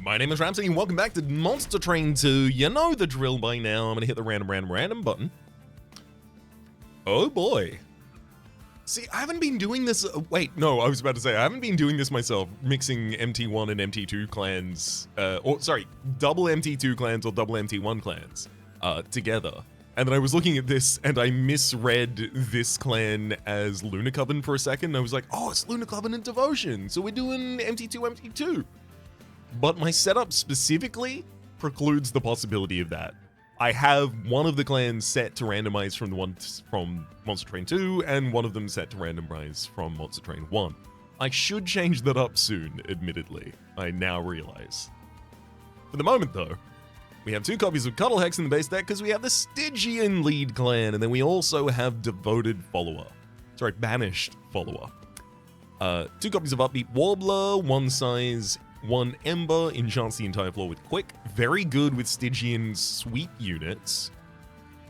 My name is Rhapsody, and welcome back to Monster Train 2. You know the drill by now. I'm gonna hit the random button. Oh boy. See, I haven't been doing this. Wait, no, I was about to say, I haven't been doing this myself, mixing MT1 and MT2 clans, double MT2 clans or double MT1 clans together. And then I was looking at this and I misread this clan as Lunar Coven for a second. I was like, oh, it's Lunar Coven and Devotion. So we're doing MT2. But my setup specifically precludes the possibility of that. I have one of the clans set to randomize from the ones from Monster Train 2 and one of them set to randomize from Monster Train 1. I should change that up soon, admittedly. I now realize. For the moment though, we have 2 copies of Cuddle Hex in the base deck because we have the Stygian lead clan, and then we also have Devoted Follower. Sorry, Banished Follower. 2 copies of Upbeat Warbler, 1 size, 1 Ember, enchants the entire floor with Quick. Very good with Stygian sweep units.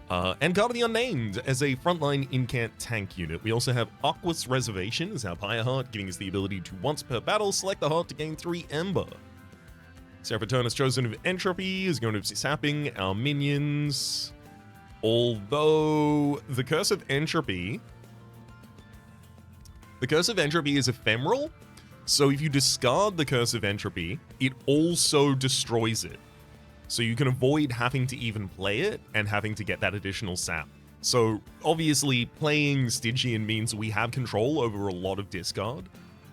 And Guard of the Unnamed as a frontline Incant tank unit. We also have Aqua's Reservation as our Pyre Heart, giving us the ability to once per battle select the heart to gain 3 Ember. Seraphiternus Chosen of Entropy is going to be sapping our minions. Although the Curse of Entropy is ephemeral. So if you discard the Curse of Entropy, it also destroys it. So you can avoid having to even play it and having to get that additional sap. So obviously playing Stygian means we have control over a lot of discard,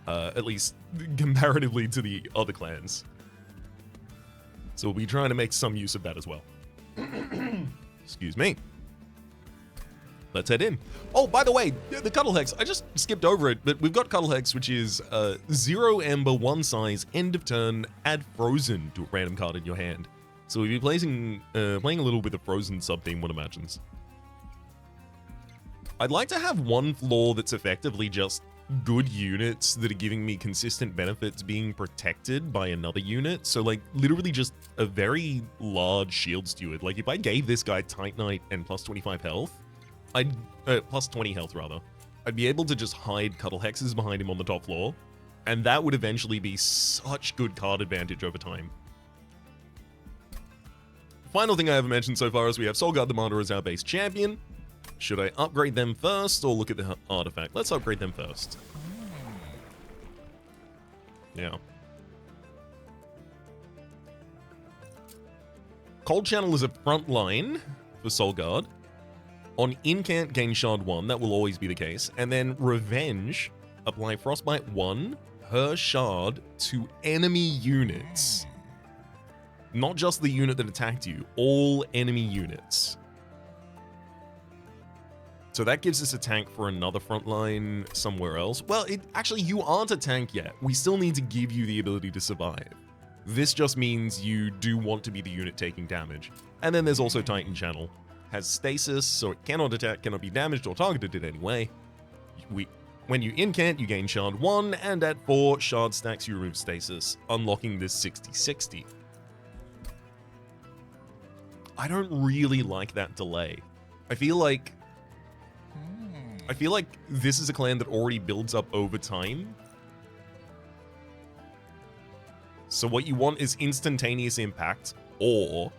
at least comparatively to the other clans. So we'll be trying to make some use of that as well. Excuse me. Let's head in. Oh, by the way, the Cuddle Hex, I just skipped over it, but we've got Cuddle Hex, which is 0 Ember, 1 size, end of turn, add Frozen to a random card in your hand. So we'll be playing a little with a Frozen sub-theme, one imagines. I'd like to have one floor that's effectively just good units that are giving me consistent benefits being protected by another unit. So like literally just a very large shield steward. Like if I gave this guy Titanite and plus 25 health, I'd plus 20 health rather, I'd be able to just hide Cuddle Hexes behind him on the top floor, and that would eventually be such good card advantage over time. Final thing I haven't mentioned so far is we have Soulguard the Martyr as our base champion. Should I upgrade them first or look at the artifact? Let's upgrade them first. Yeah. Cold Channel is a front line for Soulguard. On Incant, gain Shard 1, that will always be the case. And then Revenge, apply Frostbite 1 per shard to enemy units. Not just the unit that attacked you, all enemy units. So that gives us a tank for another frontline somewhere else. Well, actually, you aren't a tank yet. We still need to give you the ability to survive. This just means you do want to be the unit taking damage. And then there's also Titan Channel. Has stasis, so it cannot attack, cannot be damaged or targeted in any way. When you incant, you gain Shard 1, and at 4 shard stacks, you remove stasis, unlocking this 60-60. I don't really like that delay. I feel like this is a clan that already builds up over time. So what you want is instantaneous impact, or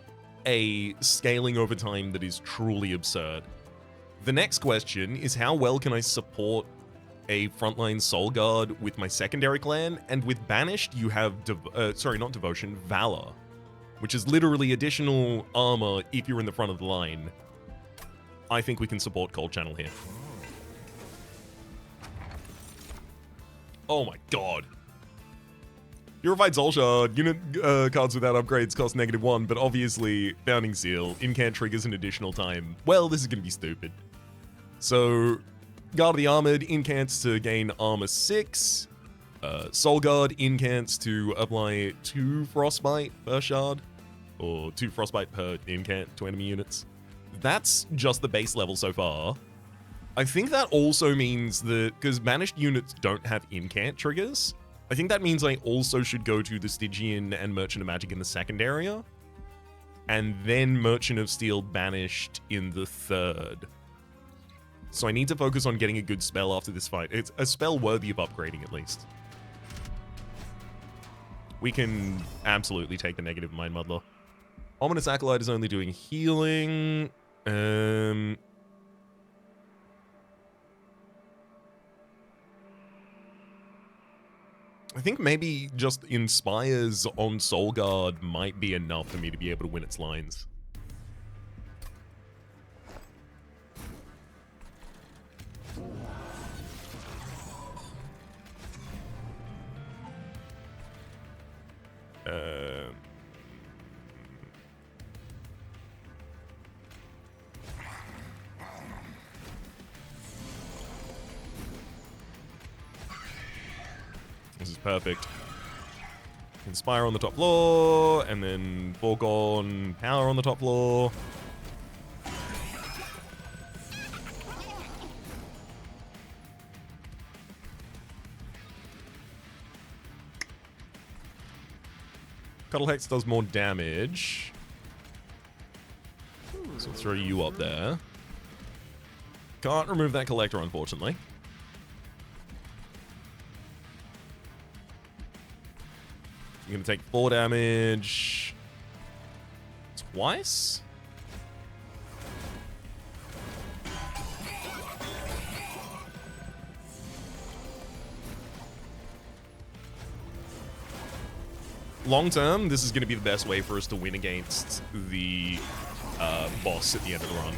a scaling over time that is truly absurd. The next question is how well can I support a frontline Soul Guard with my secondary clan? And with Banished, you have, not Devotion, Valor, which is literally additional armor if you're in the front of the line. I think we can support Cold Channel here. Oh my god. Purified Soul Shard, unit cards without upgrades cost -1, but obviously, Founding Seal, Incant triggers an additional time. Well, this is going to be stupid. So, Guard of the Armored, Incants to gain Armor 6, Soul Guard, Incants to apply 2 Frostbite per shard, or 2 Frostbite per Incant to enemy units. That's just the base level so far. I think that also means that, because Banished units don't have Incant triggers, I think that means I also should go to the Stygian and Merchant of Magic in the second area, and then Merchant of Steel Banished in the third. So I need to focus on getting a good spell after this fight. It's a spell worthy of upgrading, at least. We can absolutely take the negative Mind Muddler. Ominous Acolyte is only doing healing. I think maybe just Inspires on Soul Guard might be enough for me to be able to win its lines. This is perfect. Inspire on the top floor, and then Foregone Power on the top floor. Cuddle Hex does more damage. So I'll throw you up there. Can't remove that Collector, unfortunately. You're going to take 4 damage twice? Long term, this is going to be the best way for us to win against the boss at the end of the run.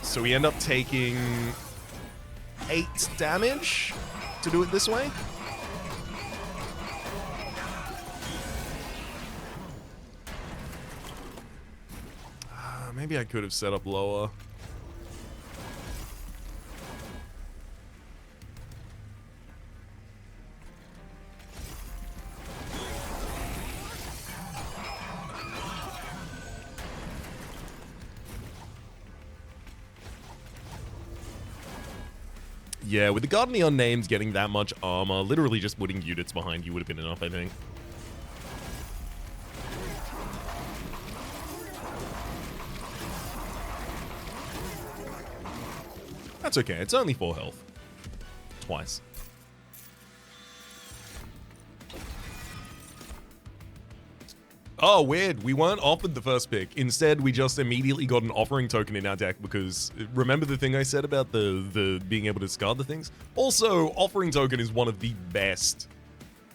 So we end up taking 8 damage to do it this way. Maybe I could have set up lower. Yeah, with the God of the Unnamed getting that much armor, literally just putting units behind you would have been enough, I think. That's okay, it's only 4 health. Twice. Oh, weird. We weren't offered the first pick. Instead, we just immediately got an offering token in our deck because remember the thing I said about the being able to discard the things? Also, offering token is one of the best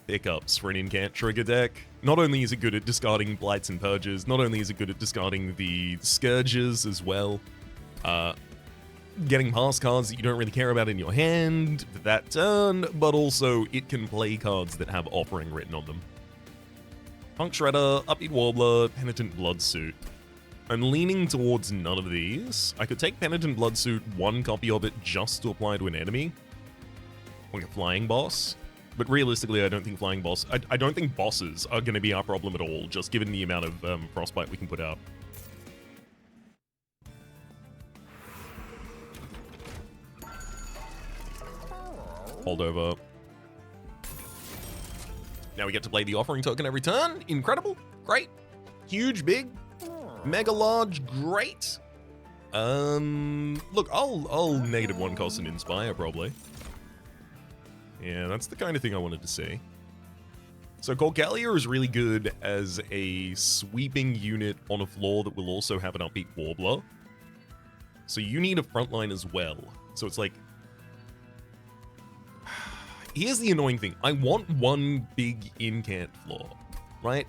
pickups for an Incant trigger deck. Not only is it good at discarding Blights and Purges, not only is it good at discarding the Scourges as well, getting past cards that you don't really care about in your hand for that turn, but also it can play cards that have offering written on them. Punk Shredder, Upbeat Warbler, Penitent Bloodsuit. I'm leaning towards none of these. I could take Penitent Bloodsuit, 1 copy of it just to apply to an enemy. Like a flying boss. But realistically, I don't think flying boss... I don't think bosses are going to be our problem at all, just given the amount of frostbite we can put out. Hold over. Now we get to play the offering token every turn. Incredible. Great. Huge, big. Mega large. Great. Look, I'll -1 cost and Inspire, probably. Yeah, that's the kind of thing I wanted to see. So Corkelia is really good as a sweeping unit on a floor that will also have an Upbeat Warbler. So you need a frontline as well. So it's like... Here's the annoying thing. I want 1 big Incant floor, right?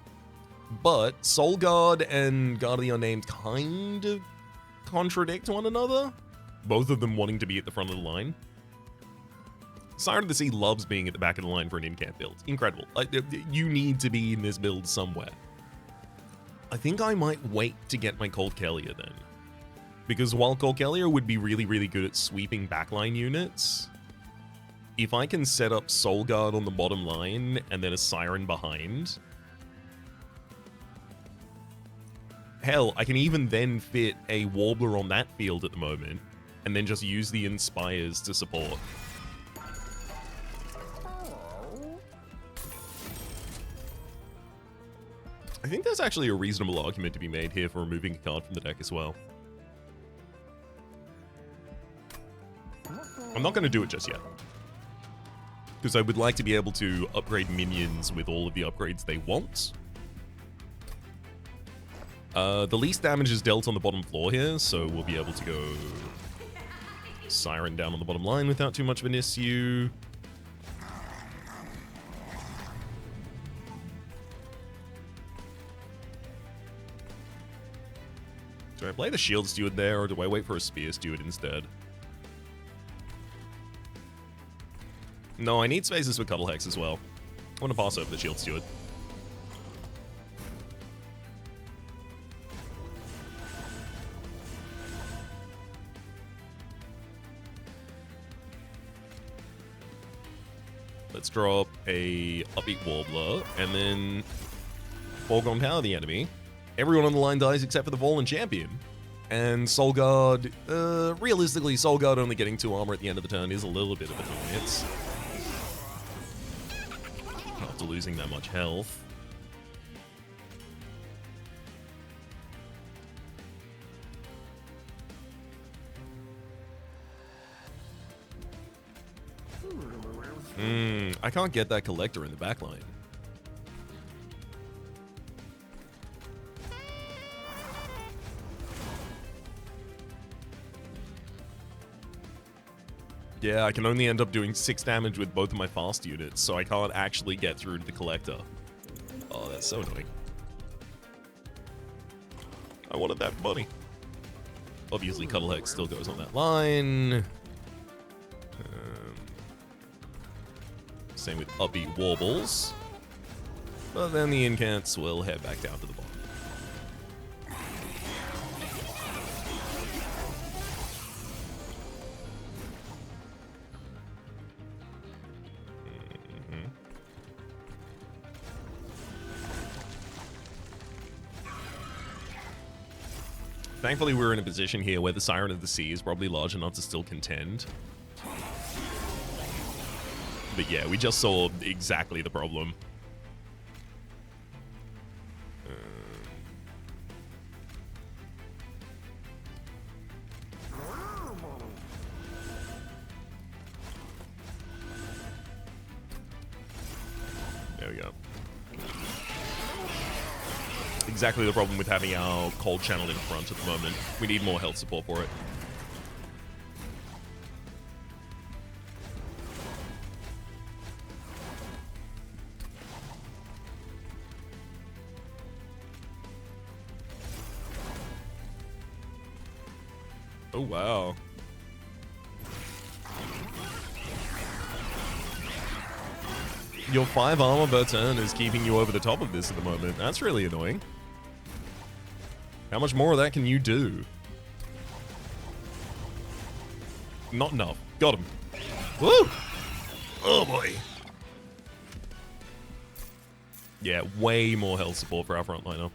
But Soul Guard and God of the Unnamed kind of contradict one another. Both of them wanting to be at the front of the line. Siren of the Sea loves being at the back of the line for an Incant build. Incredible. You need to be in this build somewhere. I think I might wait to get my Corkelia then. Because while Corkelia would be really, really good at sweeping backline units... If I can set up Soul Guard on the bottom line and then a Siren behind... Hell, I can even then fit a Warbler on that field at the moment and then just use the Inspires to support. think there's actually a reasonable argument to be made here for removing a card from the deck as well. I'm not going to do it just yet, because I would like to be able to upgrade minions with all of the upgrades they want. The least damage is dealt on the bottom floor here, so we'll be able to go Siren down on the bottom line without too much of an issue. Do I play the Shield Steward there, or do I wait for a Spear Steward instead? No, I need spaces for Cuddle Hex as well. I want to pass over the Shield Steward. Let's drop a Upbeat Warbler, and then Foregone Power the enemy. Everyone on the line dies except for the Fallen Champion. And Soul Guard, realistically, Soul Guard only getting 2 armor at the end of the turn is a little bit of an annoyance. After losing that much health. I can't get that Collector in the backline. Yeah, I can only end up doing 6 damage with both of my fast units, so I can't actually get through to the Collector. Oh, that's so annoying. I wanted that money. Obviously, Cuddle Hex still goes on that line. Same with Upbeat Warbles. But then the Incants will head back down to the bottom. Thankfully, we're in a position here where the Siren of the Sea is probably large enough to still contend. But yeah, we just saw exactly the problem. There we go. Exactly the problem with having our cold channel in front at the moment. We need more health support for it. Oh, wow. Your 5 armor per turn is keeping you over the top of this at the moment. That's really annoying. How much more of that can you do? Not enough. Got him. Woo! Oh, boy. Yeah, way more health support for our frontliner.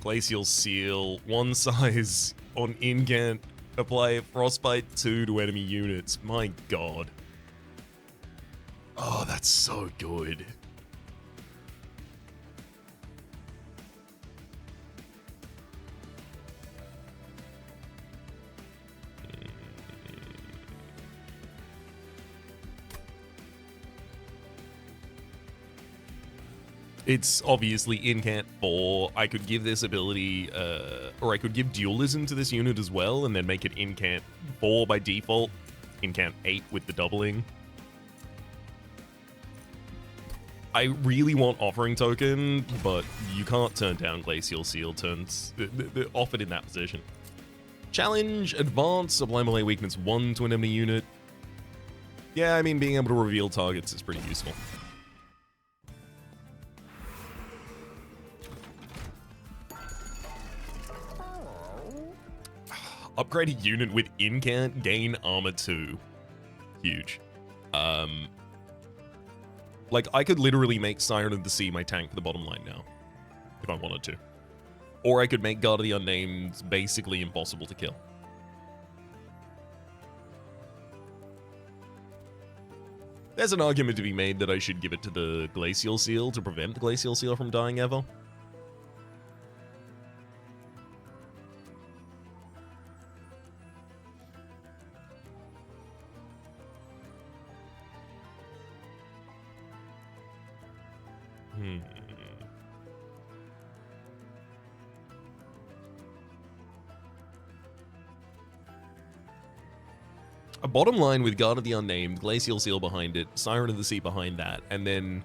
Glacial Seal, 1 size on Incant. Apply Frostbite 2 to enemy units. My god. Oh, that's so good. It's obviously Incant 4. I could give this ability, or I could give Dualism to this unit as well, and then make it Incant 4 by default. Incant 8 with the doubling. I really want Offering Token, but you can't turn down Glacial Seal turns. They're offered in that position. Challenge, Advance, Sublime Melee Weakness 1 to an enemy unit. Yeah, I mean, being able to reveal targets is pretty useful. Upgrade a unit with Incant, gain armor 2. Huge. Like, I could literally make Siren of the Sea my tank for the bottom line now, if I wanted to. Or I could make Guard of the Unnamed basically impossible to kill. There's an argument to be made that I should give it to the Glacial Seal to prevent the Glacial Seal from dying ever. A bottom line with Guard of the Unnamed, Glacial Seal behind it, Siren of the Sea behind that, and then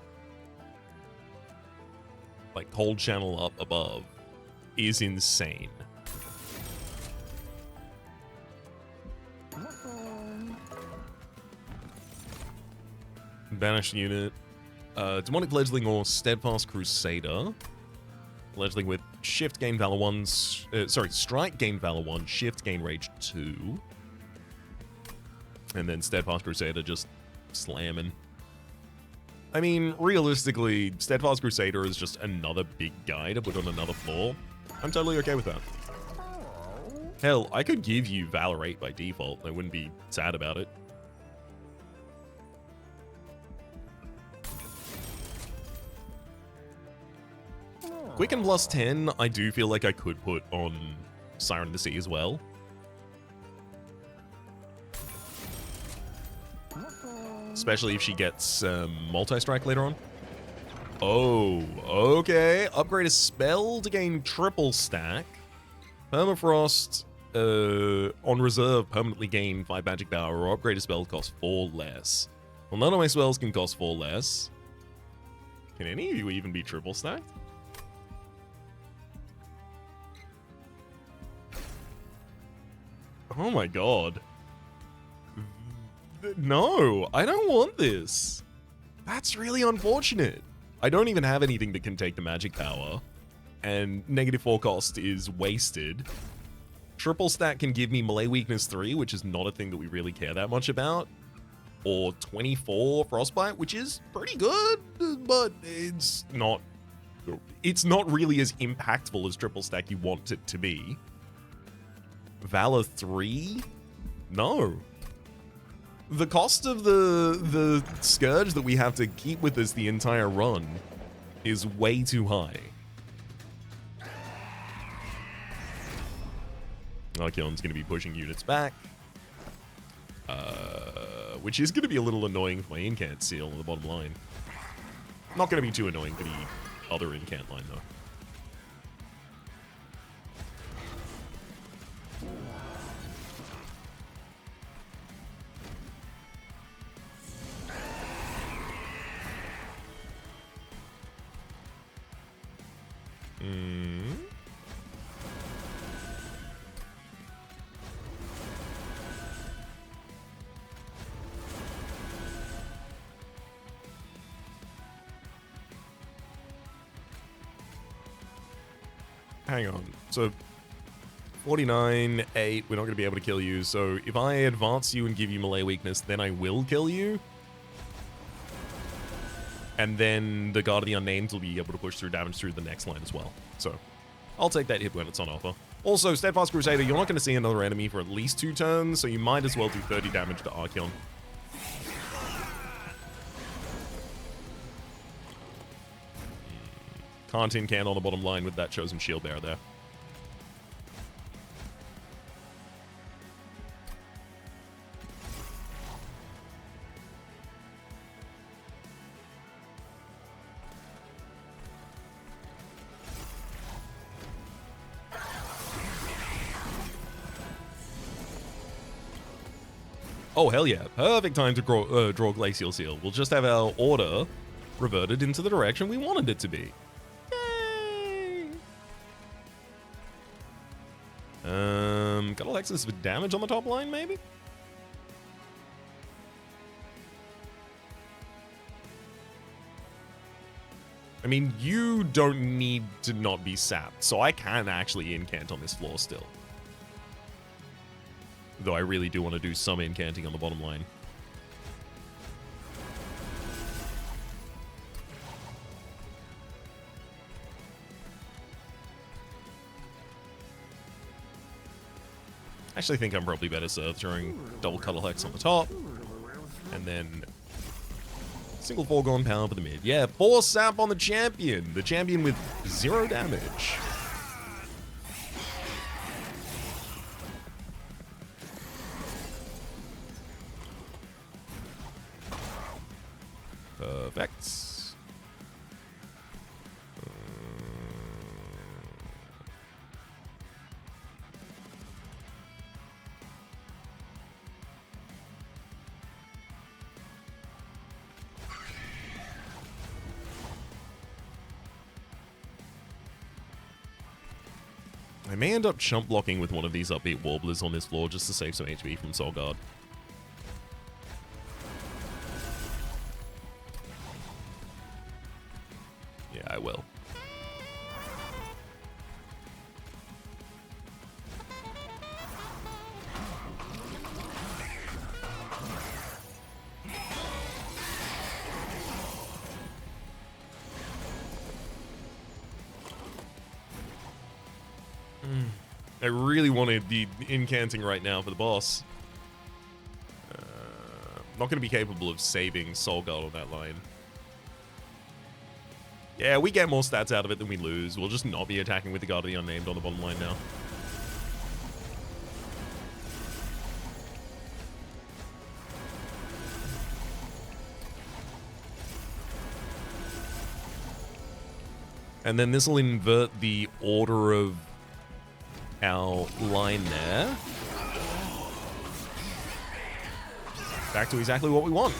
like Cold Channel up above is insane. Banished unit. Demonic Fledgling or Steadfast Crusader. Fledgling with Shift gain Valor 1, Strike gain Valor 1, Shift gain Rage 2. And then Steadfast Crusader just slamming. I mean, realistically, Steadfast Crusader is just another big guy to put on another floor. I'm totally okay with that. Hell, I could give you Valor 8 by default. I wouldn't be sad about it. Quicken plus 10, I do feel like I could put on Siren of the Sea as well. Especially if she gets multi-strike later on. Oh, okay. Upgrade a spell to gain triple stack. Permafrost on reserve permanently gain 5 magic power, or upgrade a spell cost 4 less. Well, none of my spells can cost 4 less. Can any of you even be triple stacked? Oh my god. No, I don't want this. That's really unfortunate. I don't even have anything that can take the magic power. And -4 cost is wasted. Triple stack can give me melee weakness 3, which is not a thing that we really care that much about. Or 24 frostbite, which is pretty good, but it's not really as impactful as triple stack you want it to be. Valor 3? No. The cost of the Scourge that we have to keep with us the entire run is way too high. Archeon's going to be pushing units back. Which is going to be a little annoying for my Incant seal on the bottom line. Not going to be too annoying for the other Incant line, though. Hang on. So 49, 8, we're not going to be able to kill you. So if I advance you and give you melee weakness, then I will kill you. And then the Guard of the Unnamed will be able to push through damage through the next line as well. So I'll take that hit when it's on offer. Also, Steadfast Crusader, you're not going to see another enemy for at least 2 turns, so you might as well do 30 damage to Archeon. Can't Incant on the bottom line with that Chosen Shield Bearer there. Oh, hell yeah. Perfect time to draw Glacial Seal. We'll just have our order reverted into the direction we wanted it to be. Yay! Got Alexis with damage on the top line, maybe? I mean, you don't need to not be sapped, so I can actually Incant on this floor still. Though I really do want to do some incanting on the bottom line. I actually think I'm probably better served during double Cuddle Hex on the top. And then Single foregone power for the mid. Yeah, 4 sap on the champion. The champion with 0 damage. Perfect. I may end up chump blocking with one of these upbeat warblers on this floor just to save some HP from Soul Guard. Yeah, I will. I really wanted the incanting right now for the boss. Not going to be capable of saving Soul Guard on that line. Yeah, we get more stats out of it than we lose. We'll just not be attacking with the Guard of the Unnamed on the bottom line now. And then this will invert the order of our line there. Back to exactly what we want.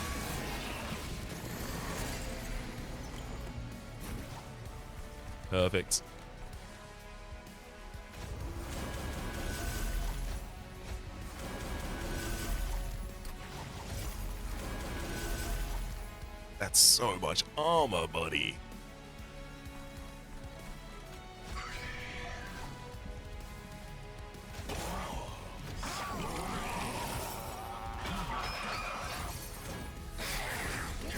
Perfect. That's so much armor, buddy.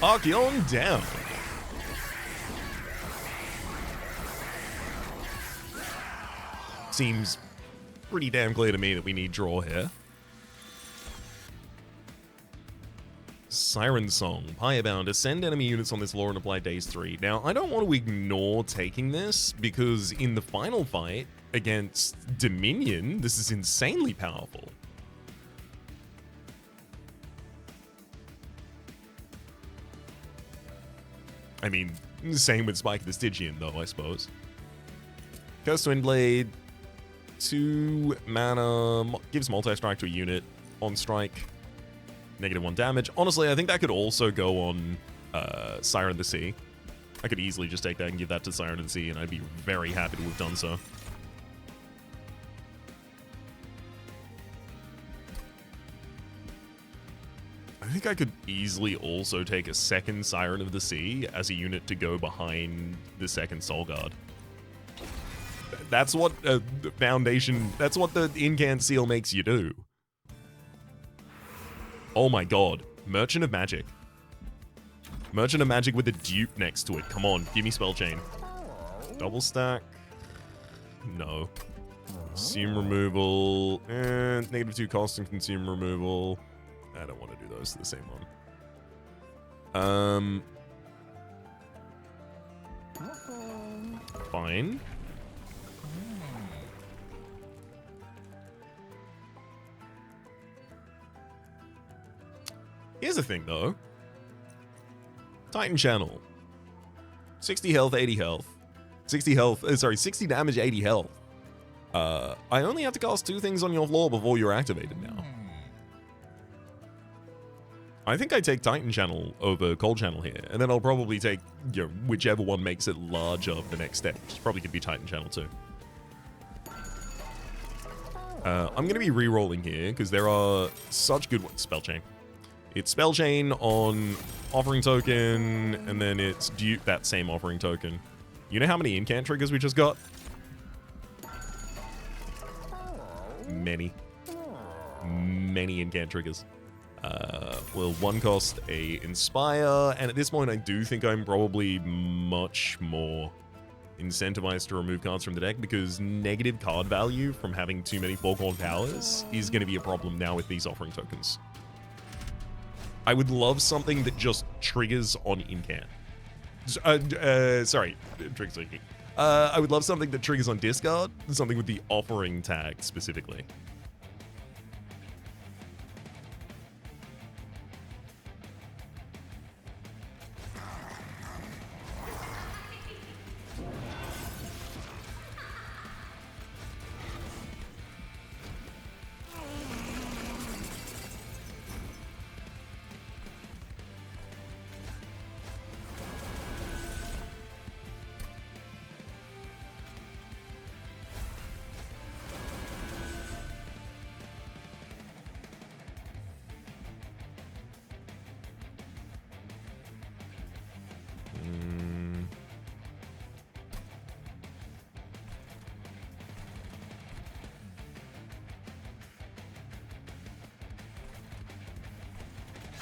Archeon down. Seems pretty damn clear to me that we need draw here. Siren Song, Pyre-bound, ascend enemy units on this lore and apply daze 3. Now, I don't want to ignore taking this, because in the final fight against Dominion, this is insanely powerful. I mean, same with Spike the Stygian, though, I suppose. Curse Twin Blade, 2 mana, gives multi-strike to a unit on strike, -1 damage. Honestly, I think that could also go on Siren of the Sea. I could easily just take that and give that to Siren of the Sea, and I'd be very happy to have done so. I think I could easily also take a second Siren of the Sea as a unit to go behind the second Soul Guard. That's what the Foundation, that's what the Incant Seal makes you do. Oh my god. Merchant of Magic. Merchant of Magic with a dupe next to it. Come on, give me Spell Chain. Double stack. No. Consume removal. And -2 cost and consume removal. I don't want to do those to the same one. Fine. Here's the thing, though. Titan Channel. 60 health, 80 health. 60 health, sorry, 60 damage, 80 health. I only have to cast 2 things on your floor before you're activated now. I think I take Titan Channel over Cold Channel here, and then I'll probably take, you know, whichever one makes it larger the next step. It's probably going to be Titan Channel too. I'm going to be re-rolling here, because there are such good ones. Spell Chain. It's Spell Chain on Offering Token, and then it's dupe that same Offering Token. You know how many Incant triggers we just got? Many. Many Incant triggers. Will 1 cost a Inspire, and at this point I do think I'm probably much more incentivized to remove cards from the deck, because negative card value from having too many Foregone Powers is going to be a problem now with these Offering Tokens. I would love something that just triggers on Incant. Sorry, triggers on Incant. I would love something that triggers on discard, something with the offering tag specifically.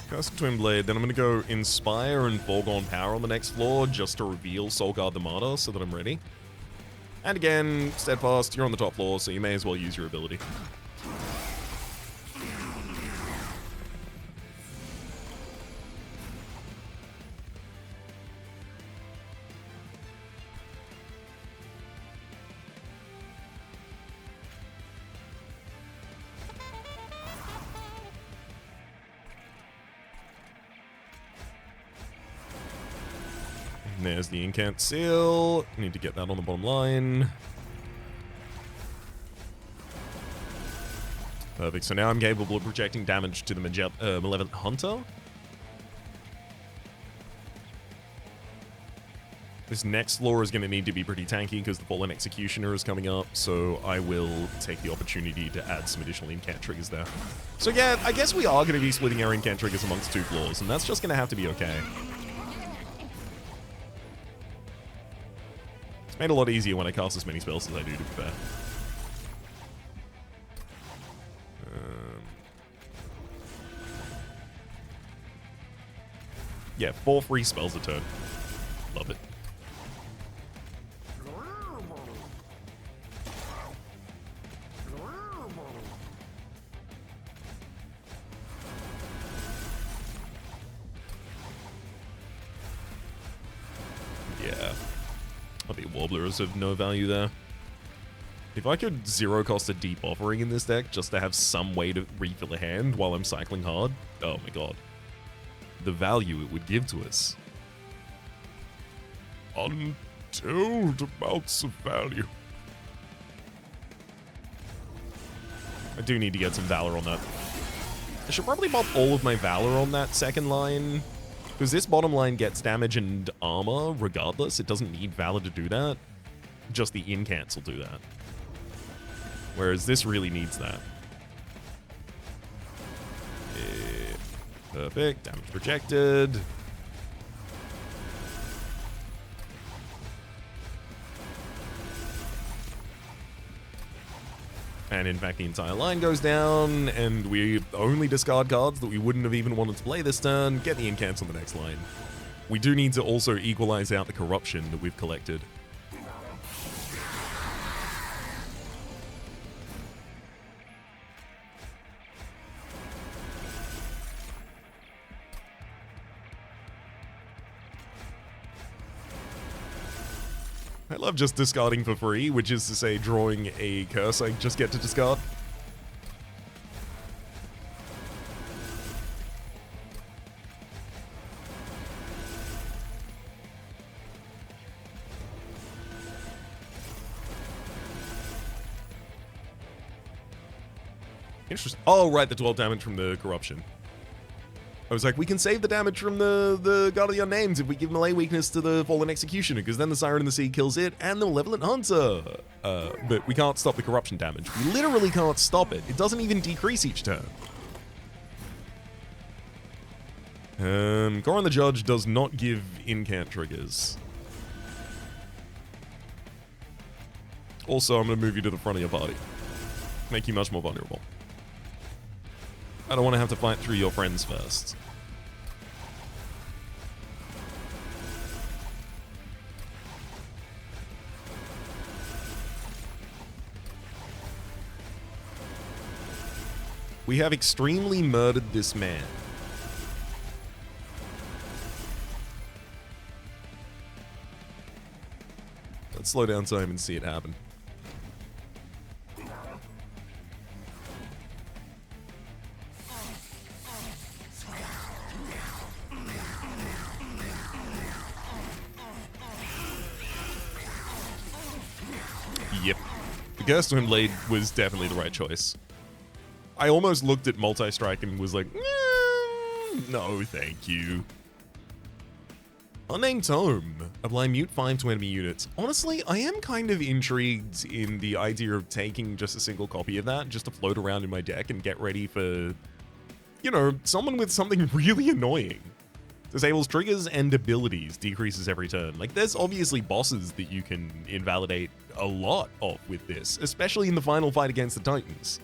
Cast Twin Blade, then I'm going to go Inspire and Foregone Power on the next floor just to reveal Soulguard the Martyr so that I'm ready. And again, Steadfast, you're on the top floor, so you may as well use your ability. There's the Incant Seal. Need to get that on the bottom line. Perfect. So now I'm capable of projecting damage to the Malevolent Hunter. This next floor is going to need to be pretty tanky because the Fallen Executioner is coming up, so I will take the opportunity to add some additional Incant triggers there. So yeah, I guess we are going to be splitting our Incant triggers amongst two floors, and that's just going to have to be okay. It's made a lot easier when I cast as many spells as I do, to be fair. Yeah, 4 free spells a turn. Love it. Yeah. I think Warblers have no value there. If I could zero cost a Deep Offering in this deck just to have some way to refill a hand while I'm cycling hard, oh my god. The value it would give to us. Untold amounts of value. I do need to get some Valor on that. I should probably pop all of my Valor on that second line. Because this bottom line gets damage and armor regardless. It doesn't need Valor to do that. Just the Incants will do that. Whereas this really needs that. Perfect. Damage projected. And in fact, the entire line goes down, and we only discard cards that we wouldn't have even wanted to play this turn, get the Incants on the next line. We do need to also equalize out the corruption that we've collected. I love just discarding for free, which is to say drawing a curse I just get to discard. Interesting. Oh, right, the 12 damage from the corruption. I was like, we can save the damage from the God of the Unnamed if we give melee weakness to the Fallen Executioner, because then the Siren in the Sea kills it and the Malevolent Hunter. But we can't stop the corruption damage. We literally can't stop it. It doesn't even decrease each turn. Goron the Judge does not give Incant triggers. Also, I'm going to move you to the front of your party. Make you much more vulnerable. I don't want to have to fight through your friends first. We have extremely murdered this man. Let's slow down time and see it happen. Yep. The Curse Twin Blade was definitely the right choice. I almost looked at multi-strike and was like, no, thank you. Unnamed Tome. Apply mute 5 to enemy units. Honestly, I am kind of intrigued in the idea of taking just a single copy of that just to float around in my deck and get ready for, you know, someone with something really annoying. Disables triggers and abilities, decreases every turn. Like, there's obviously bosses that you can invalidate a lot of with this, especially in the final fight against the Titans.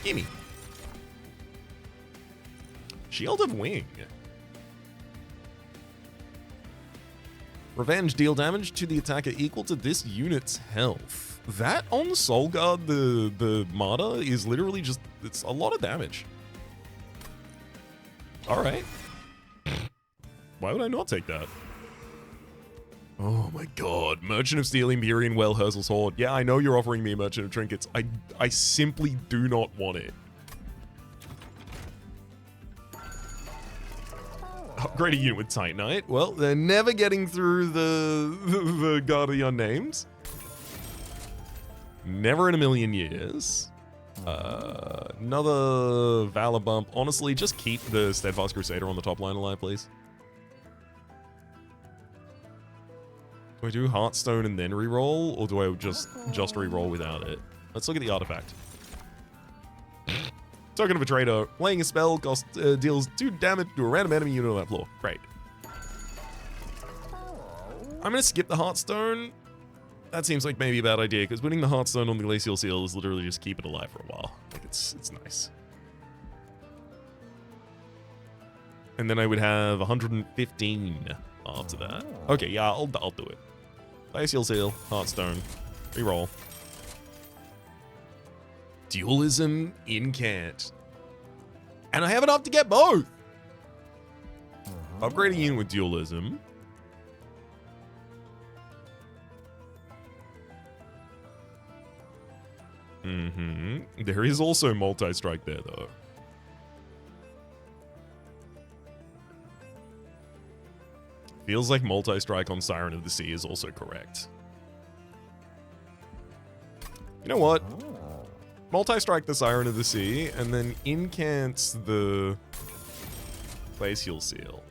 Gimme. Shield of Wing. Revenge, deal damage to the attacker equal to this unit's health. That on Soul Guard, the Martyr, is literally just, it's a lot of damage. Alright. Why would I not take that? Oh my god. Merchant of Steel, Empyrean Well, Hersel's Horde. Yeah, I know you're offering me a Merchant of Trinkets. I simply do not want it. Upgrade a unit with Titanite. Well, they're never getting through the Guard of the Unnamed. Never in a million years. Another Valor bump. Honestly, just keep the Steadfast Crusader on the top line alive, please. Do I do Heartstone and then reroll, or do I just reroll without it? Let's look at the artifact. Token of a Traitor. Playing a spell deals 2 damage to a random enemy unit on that floor. Great. I'm gonna skip the Heartstone. That seems like maybe a bad idea, because putting the Heartstone on the Glacial Seal is literally just keep it alive for a while. Like, it's nice. And then I would have 115 after that. Okay, yeah, I'll do it. Glacial Seal, Heartstone, reroll. Dualism, Incant. And I have enough to get both! Upgrading unit with Dualism. There is also multi-strike there, though. Feels like multi-strike on Siren of the Sea is also correct. You know what? Multi-strike the Siren of the Sea, and then incant the Glacial Seal.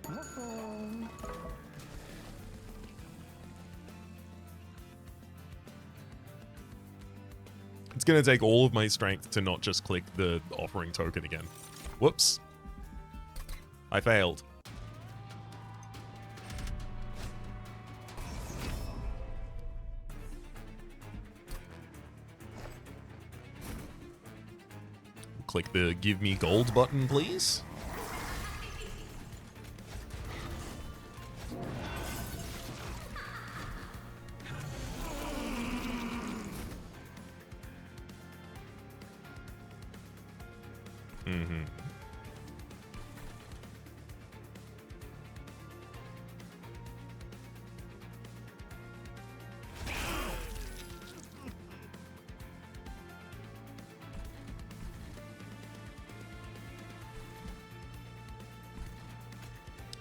It's gonna take all of my strength to not just click the offering token again. Whoops. I failed. Click the give me gold button, please.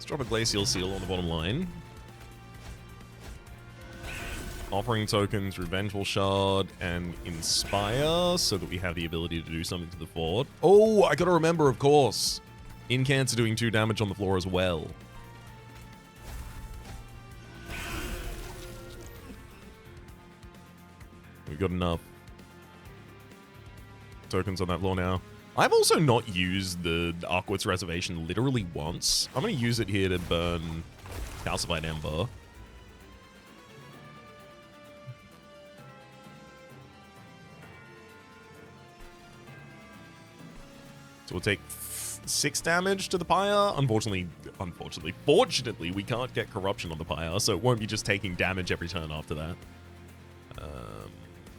Drop a Glacial Seal on the bottom line. Offering tokens, Revengeful Shard, and Inspire, so that we have the ability to do something to the fort. Oh, I gotta remember, of course. Incants are doing 2 damage on the floor as well. We've got enough tokens on that floor now. I've also not used the Arkwit's Reservation literally once. I'm going to use it here to burn Calcified Ember. So we'll take 6 damage to the Pyre. Fortunately, we can't get Corruption on the Pyre, so it won't be just taking damage every turn after that.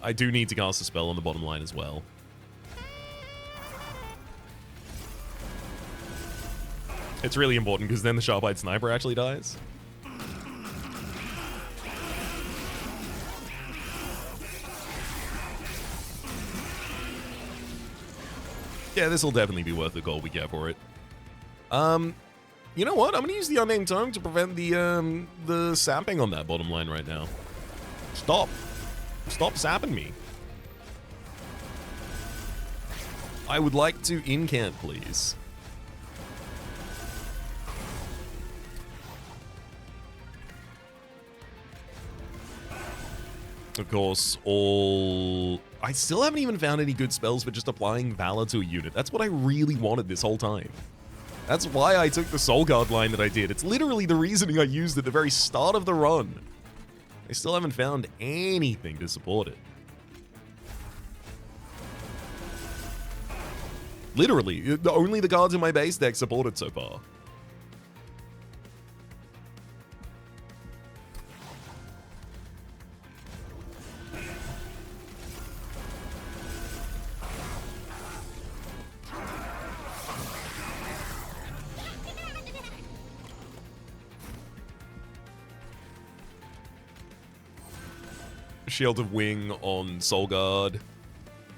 I do need to cast a spell on the bottom line as well. It's really important, because then the Sharp-Eyed Sniper actually dies. Yeah, this will definitely be worth the gold we get for it. You know what? I'm gonna use the unnamed tome to prevent the sapping on that bottom line right now. Stop. Stop sapping me. I would like to incant, please. Of course, I still haven't even found any good spells for just applying Valor to a unit. That's what I really wanted this whole time. That's why I took the Soul Guard line that I did. It's literally the reasoning I used at the very start of the run. I still haven't found anything to support it. Literally, only the cards in my base deck support it so far. Shield of Wing on Soul Guard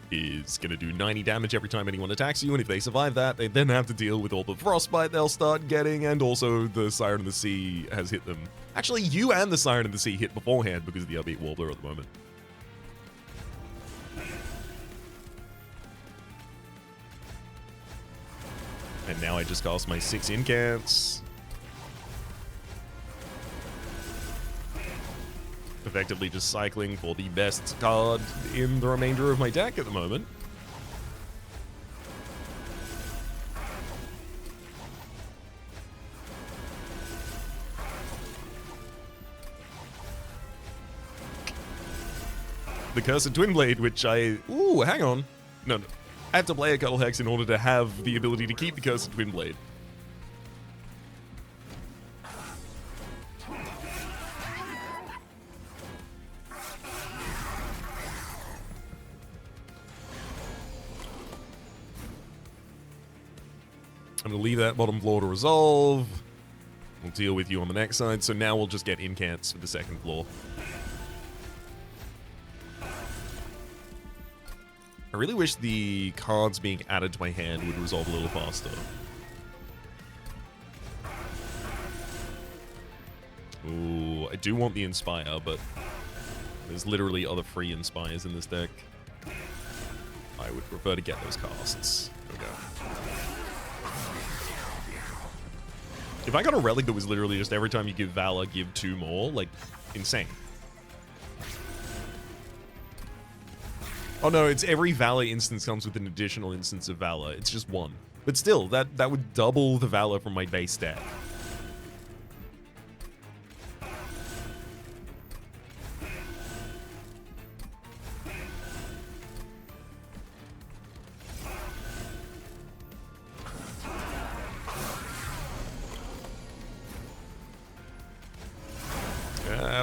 is going to do 90 damage every time anyone attacks you, and if they survive that, they then have to deal with all the frostbite they'll start getting, and also the Siren of the Sea has hit them. Actually, you and the Siren of the Sea hit beforehand because of the Upbeat Warbler at the moment. And now I just cast my 6 incants. Effectively just cycling for the best card in the remainder of my deck at the moment. The Cursed Twin Blade, which ooh, hang on. No. I have to play a Cuddle Hex in order to have the ability to keep the Cursed Twin Blade. I'm going to leave that bottom floor to resolve. We'll deal with you on the next side. So now we'll just get incants for the second floor. I really wish the cards being added to my hand would resolve a little faster. Ooh, I do want the Inspire, but there's literally other free Inspires in this deck. I would prefer to get those casts. There we go. If I got a relic that was literally just every time you give Valor, give 2 more, like, insane. Oh no, it's every Valor instance comes with an additional instance of Valor. It's just 1. But still, that would double the Valor from my base deck.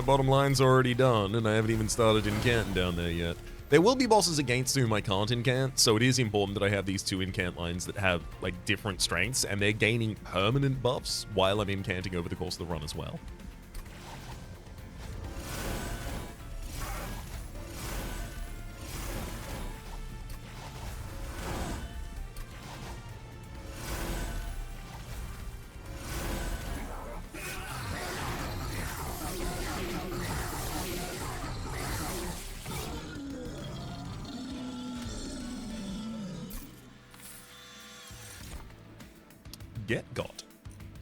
Bottom line's already done, and I haven't even started incanting down there yet. There will be bosses against whom I can't incant, so it is important that I have these 2 incant lines that have, like, different strengths, and they're gaining permanent buffs while I'm incanting over the course of the run as well. Get got.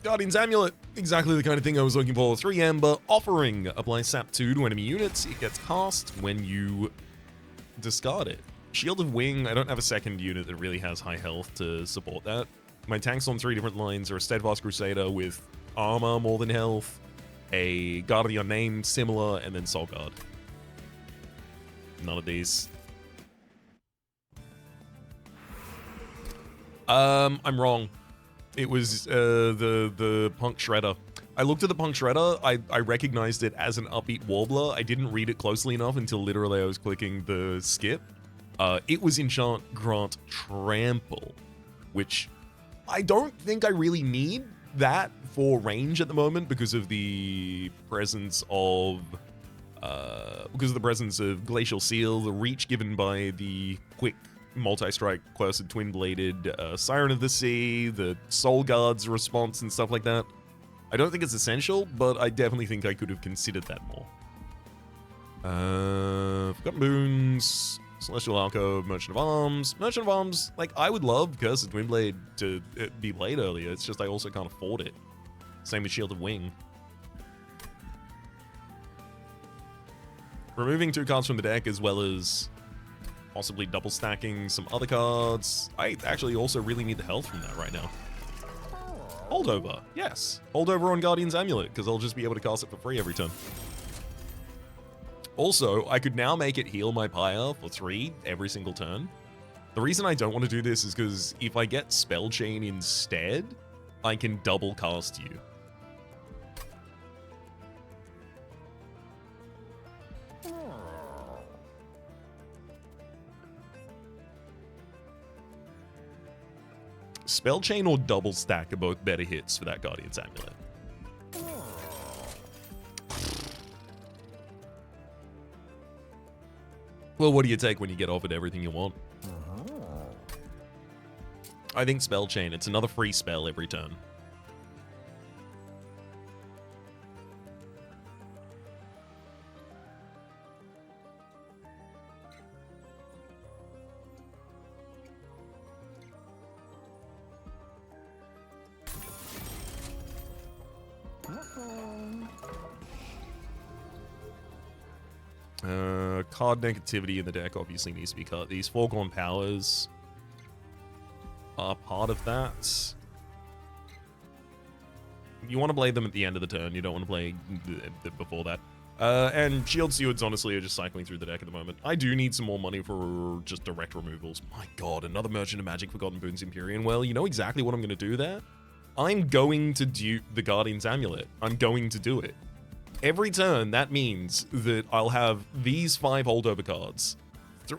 Guardian's Amulet, exactly the kind of thing I was looking for. 3 Amber, offering. Apply Sap 2 to enemy units. It gets cast when you discard it. Shield of Wing, I don't have a second unit that really has high health to support that. My tanks on 3 different lines are a Steadfast Crusader with armor more than health, a Guard of the Unnamed similar, and then Soul Guard. None of these. I'm wrong. It was the Punk Shredder. I looked at the Punk Shredder, I recognized it as an Upbeat Warbler. I didn't read it closely enough until literally I was clicking the skip. It was Enchant Grant Trample, which I don't think I really need that for range at the moment because of the presence of Glacial Seal, the reach given by the quick multi-strike, Cursed Twin-Bladed, Siren of the Sea, the Soul Guard's response and stuff like that. I don't think it's essential, but I definitely think I could have considered that more. Forgotten Boons, Celestial Alcove, Merchant of Arms. Merchant of Arms, like, I would love Cursed Twinblade to be played earlier. It's just I also can't afford it. Same with Shield of Wing. Removing 2 cards from the deck as well as possibly double stacking some other cards. I actually also really need the health from that right now. Holdover, yes. Holdover on Guardian's Amulet, because I'll just be able to cast it for free every turn. Also, I could now make it heal my Pyre for 3 every single turn. The reason I don't want to do this is because if I get Spell Chain instead, I can double cast you. Spell Chain or Double Stack are both better hits for that Guardian's Amulet. Well, what do you take when you get offered everything you want? I think Spell Chain. It's another free spell every turn. Card negativity in the deck obviously needs to be cut. These Foregone Powers are part of that. You want to play them at the end of the turn. You don't want to play before that. And Shield Stewards, honestly, are just cycling through the deck at the moment. I do need some more money for just direct removals. My god, another Merchant of Magic, Forgotten Boons, Empyrean. Well, you know exactly what I'm going to do there? I'm going to dupe the Guardian's Amulet. I'm going to do it. Every turn, that means that I'll have these 5 holdover cards.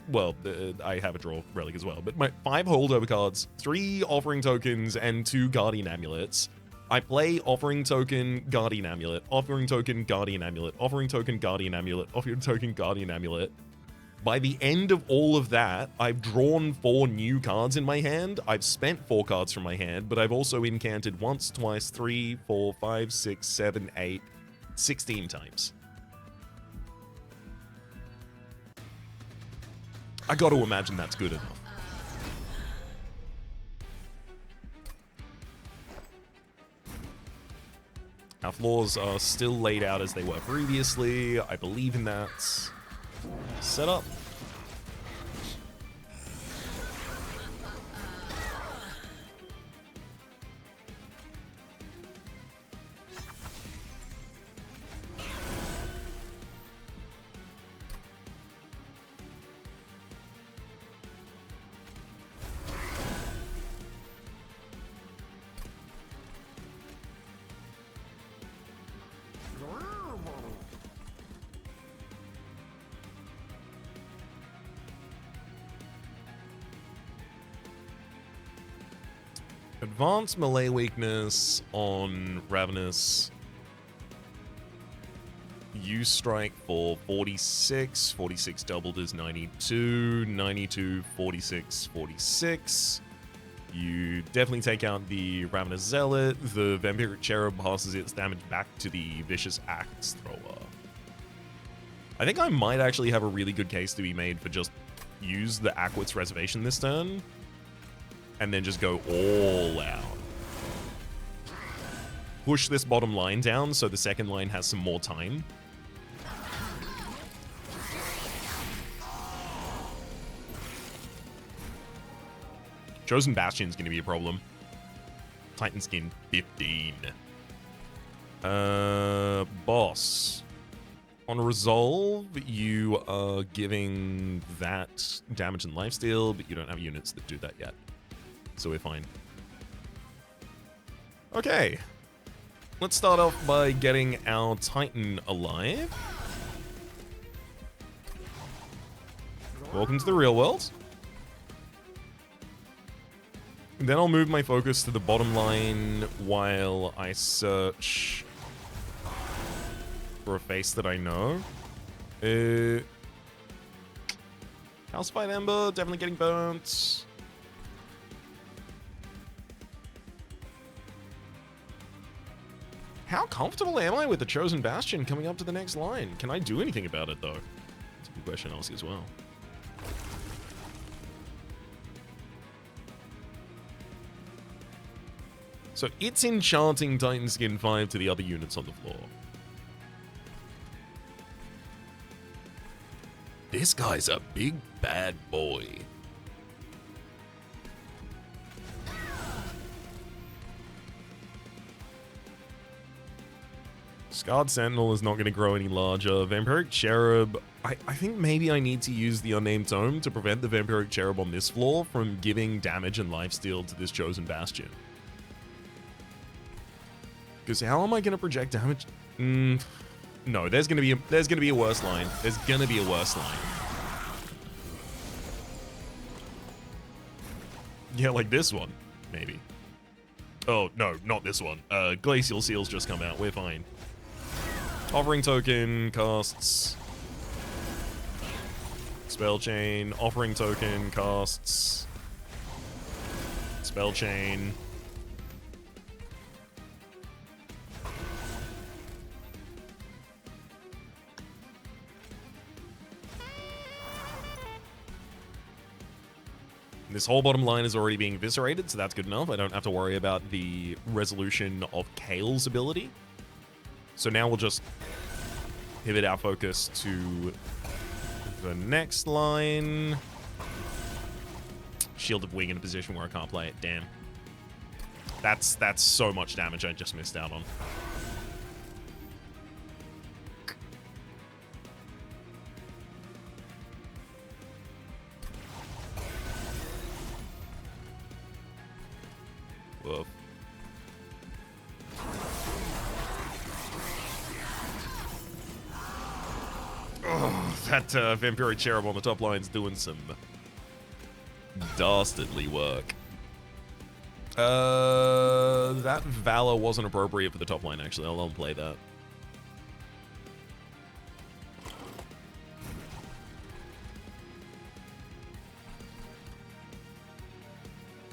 Well, I have a draw relic as well, but my 5 holdover cards, 3 offering tokens, and 2 Guardian Amulets. I play offering token, Guardian Amulet, offering token, Guardian Amulet, offering token, Guardian Amulet, offering token, Guardian Amulet. By the end of all of that, I've drawn 4 new cards in my hand. I've spent 4 cards from my hand, but I've also incanted once, twice, 3, 4, 5, 6, 7, 8, 16 times. I got to imagine that's good enough. Our floors are still laid out as they were previously. I believe in that. Set up. Advanced melee weakness on Ravenous. You strike for 46. 46 doubled is 92. 92, 46, 46. You definitely take out the Ravenous Zealot. The Vampiric Cherub passes its damage back to the Vicious Axe Thrower. I think I might actually have a really good case to be made for just use the Aquit's Reservation this turn. And then just go all out. Push this bottom line down so the second line has some more time. Chosen Bastion's going to be a problem. Titan Skin 15. Boss. On Resolve, you are giving that damage and lifesteal, but you don't have units that do that yet. So we're fine. Okay. Let's start off by getting our Titan alive. Welcome to the real world. Then I'll move my focus to the bottom line while I search for a face that I know. Calcified Ember, definitely getting burnt. How comfortable am I with the Chosen Bastion coming up to the next line? Can I do anything about it, though? That's a good question to ask as well. So it's enchanting Titan Skin 5 to the other units on the floor. This guy's a big bad boy. Scarred Sentinel is not going to grow any larger. Vampiric Cherub, I think maybe I need to use the Unnamed Tome to prevent the Vampiric Cherub on this floor from giving damage and lifesteal to this Chosen Bastion. Because how am I going to project damage? No, there's gonna be a worse line. There's gonna be a worse line. Yeah, like this one, maybe. Oh no, not this one. Glacial Seal's just come out. We're fine. Offering Token casts. Spell Chain. Offering Token casts. Spell Chain. This whole bottom line is already being eviscerated, so that's good enough. I don't have to worry about the resolution of Kale's ability. So now we'll just pivot our focus to the next line. Shield of Wing in a position where I can't play it. Damn. That's so much damage I just missed out on. Whoa. Oh, that Vampiric Cherub on the top line's doing some dastardly work. That Valor wasn't appropriate for the top line, actually. I'll play that.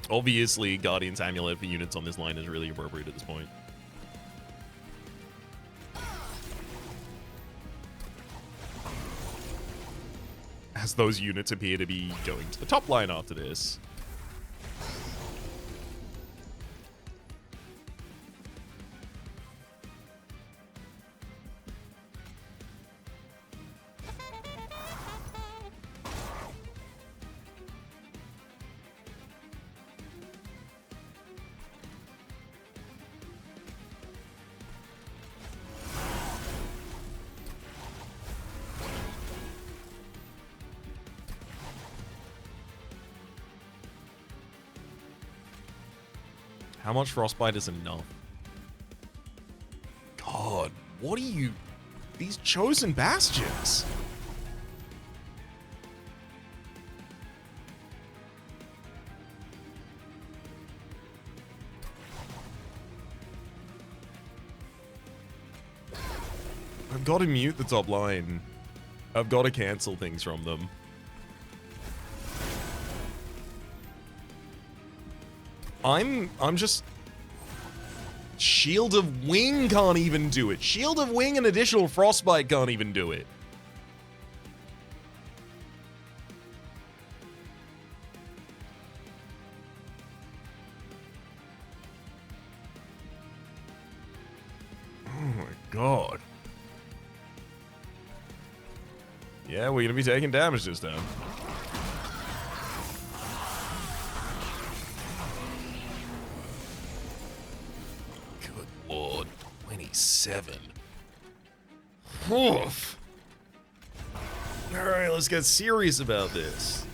Obviously, Guardian's Amulet for units on this line is really appropriate at this point. As those units appear to be going to the top line after this. How much Frostbite is enough? God, what are you... These Chosen Bastions? I've got to mute the top line. I've got to cancel things from them. I'm just... Shield of Wing can't even do it. Shield of Wing and additional Frostbite can't even do it. Oh my god. Yeah, we're gonna be taking damage this time. Lord, 27. Oof. Alright, let's get serious about this.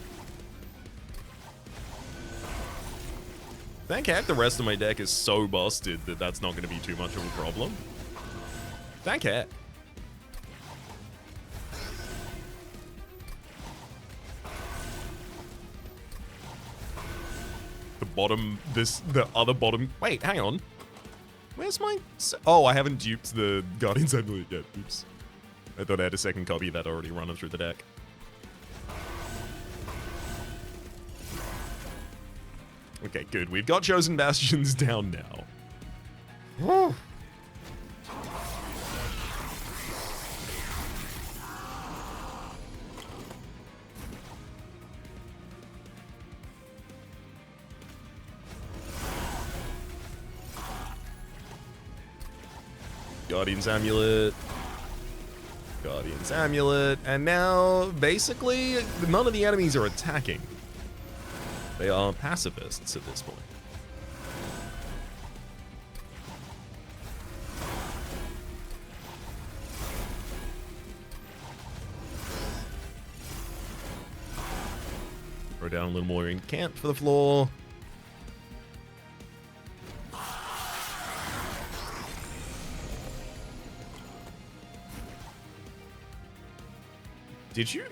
Thank heck the rest of my deck is so busted that that's not going to be too much of a problem. Thank heck. The bottom, the other bottom, wait, hang on. Where's my... Oh, I haven't duped the Guardian's Amulet yet. Oops. I thought I had a second copy of that already running through the deck. Okay, good. We've got Chosen Bastions down now. Whew. Guardian's Amulet. Guardian's Amulet. And now, basically, none of the enemies are attacking. They are pacifists at this point. Throw down a little more Incant for the floor.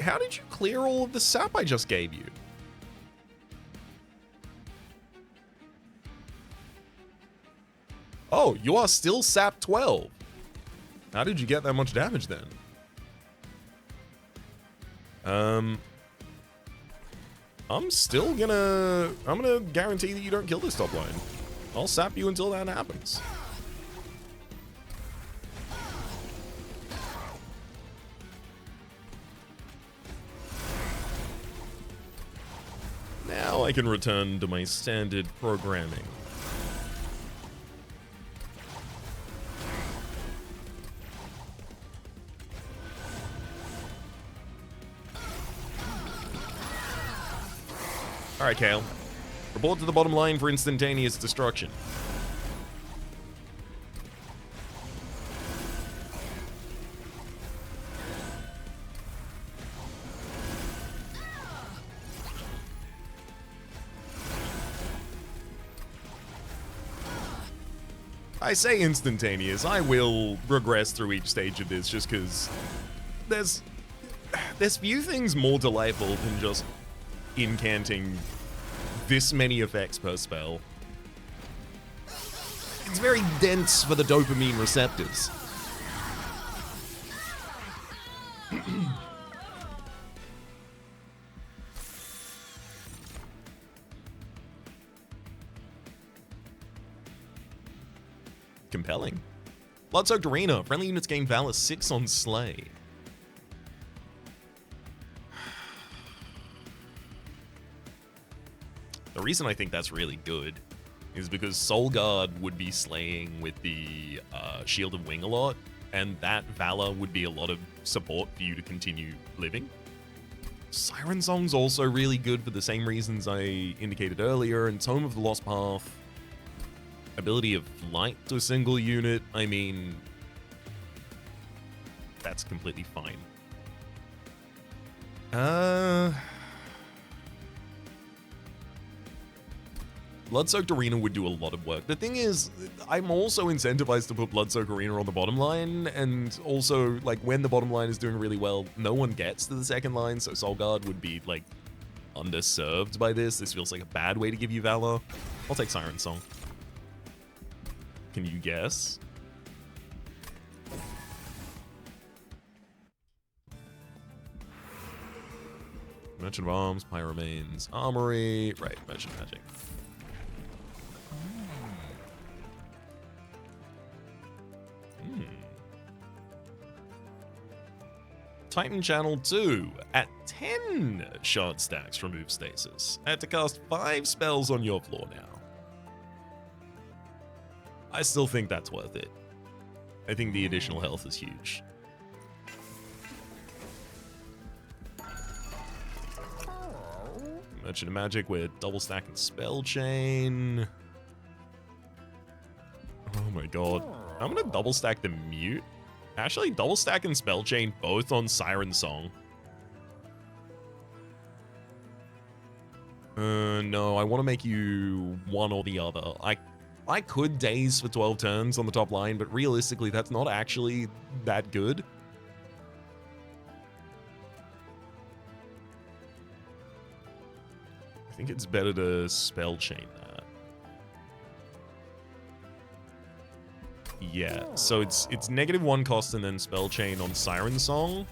How did you clear all of the sap I just gave you? Oh, you are still sap 12. How did you get that much damage then? I'm gonna guarantee that you don't kill this top line. I'll sap you until that happens. Now I can return to my standard programming. Alright, Kale. Report to the bottom line for instantaneous destruction. I say instantaneous. I will regress through each stage of this just because there's few things more delightful than just incanting this many effects per spell. It's very dense for the dopamine receptors. Compelling. Blood-Soaked Arena. Friendly units gain Valor 6 on Slay. The reason I think that's really good is because Soul Guard would be slaying with the Shield of Wing a lot, and that Valor would be a lot of support for you to continue living. Siren Song's also really good for the same reasons I indicated earlier, and Tome of the Lost Path. Ability of Flight to a single unit, I mean, that's completely fine. Blood-Soaked Arena would do a lot of work. The thing is, I'm also incentivized to put Blood-Soaked Arena on the bottom line, and also, like, when the bottom line is doing really well, no one gets to the second line, so Soul Guard would be, like, underserved by this. This feels like a bad way to give you Valor. I'll take Siren Song. Can you guess? Merchant of Arms, Pyramanes, Armory. Right, Merchant Magic. Titan Channel 2. At 10 shard stacks, remove stasis. I have to cast 5 spells on your floor now. I still think that's worth it. I think the additional health is huge. Merchant of Magic with double stack and spell chain. Oh my god. I'm gonna double stack the mute. Actually, double stack and spell chain both on Siren Song. No, I want to make you one or the other. I could daze for 12 turns on the top line, but realistically, that's not actually that good. I think it's better to spell chain that. Yeah, so it's -1 cost and then spell chain on Siren Song.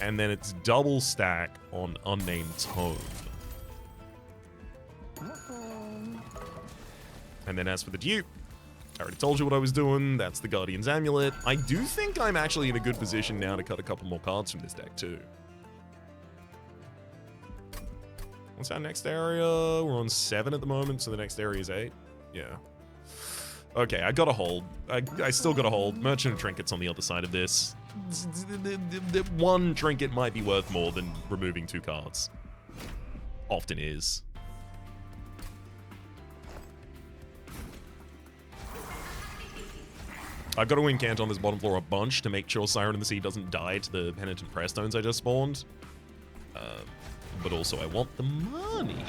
And then it's double stack on Unnamed Tome. And then as for the dupe, I already told you what I was doing. That's the Guardian's Amulet. I do think I'm actually in a good position now to cut a couple more cards from this deck too. What's our next area? We're on 7 at the moment, so the next area is 8. Yeah. Okay, I gotta hold. I still gotta hold. Merchant of Trinkets on the other side of this. The one trinket might be worth more than removing 2 cards. Often is. I've got to incant on this bottom floor a bunch to make sure Siren in the Sea doesn't die to the Penitent Pressstones I just spawned. But also I want the money.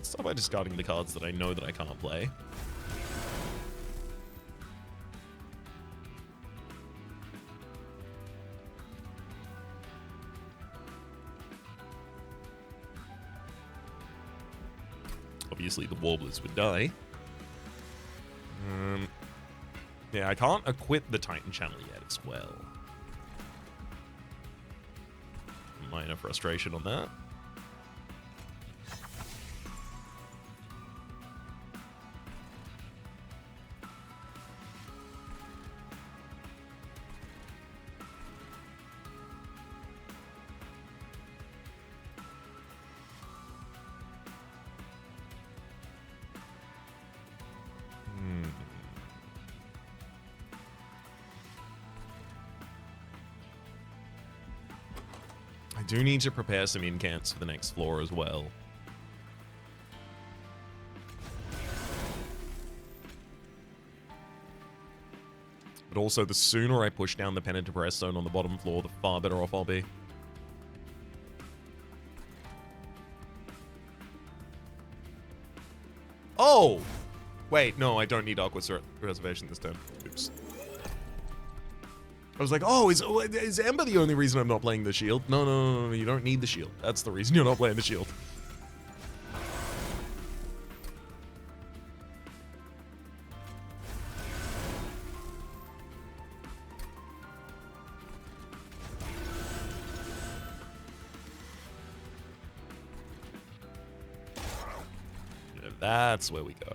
Start by discarding the cards that I know that I can't play. Obviously, the Warblers would die. Yeah, I can't equip the Titan Channel yet as well. Minor frustration on that. I do need to prepare some incants for the next floor as well. But also, the sooner I push down the Penitent Pressstone on the bottom floor, the far better off I'll be. Oh! Wait, no, I don't need Aqua Reservation this turn. Oops. I was like, oh, is Ember the only reason I'm not playing the shield? No, you don't need the shield. That's the reason you're not playing the shield. Yeah, that's where we go.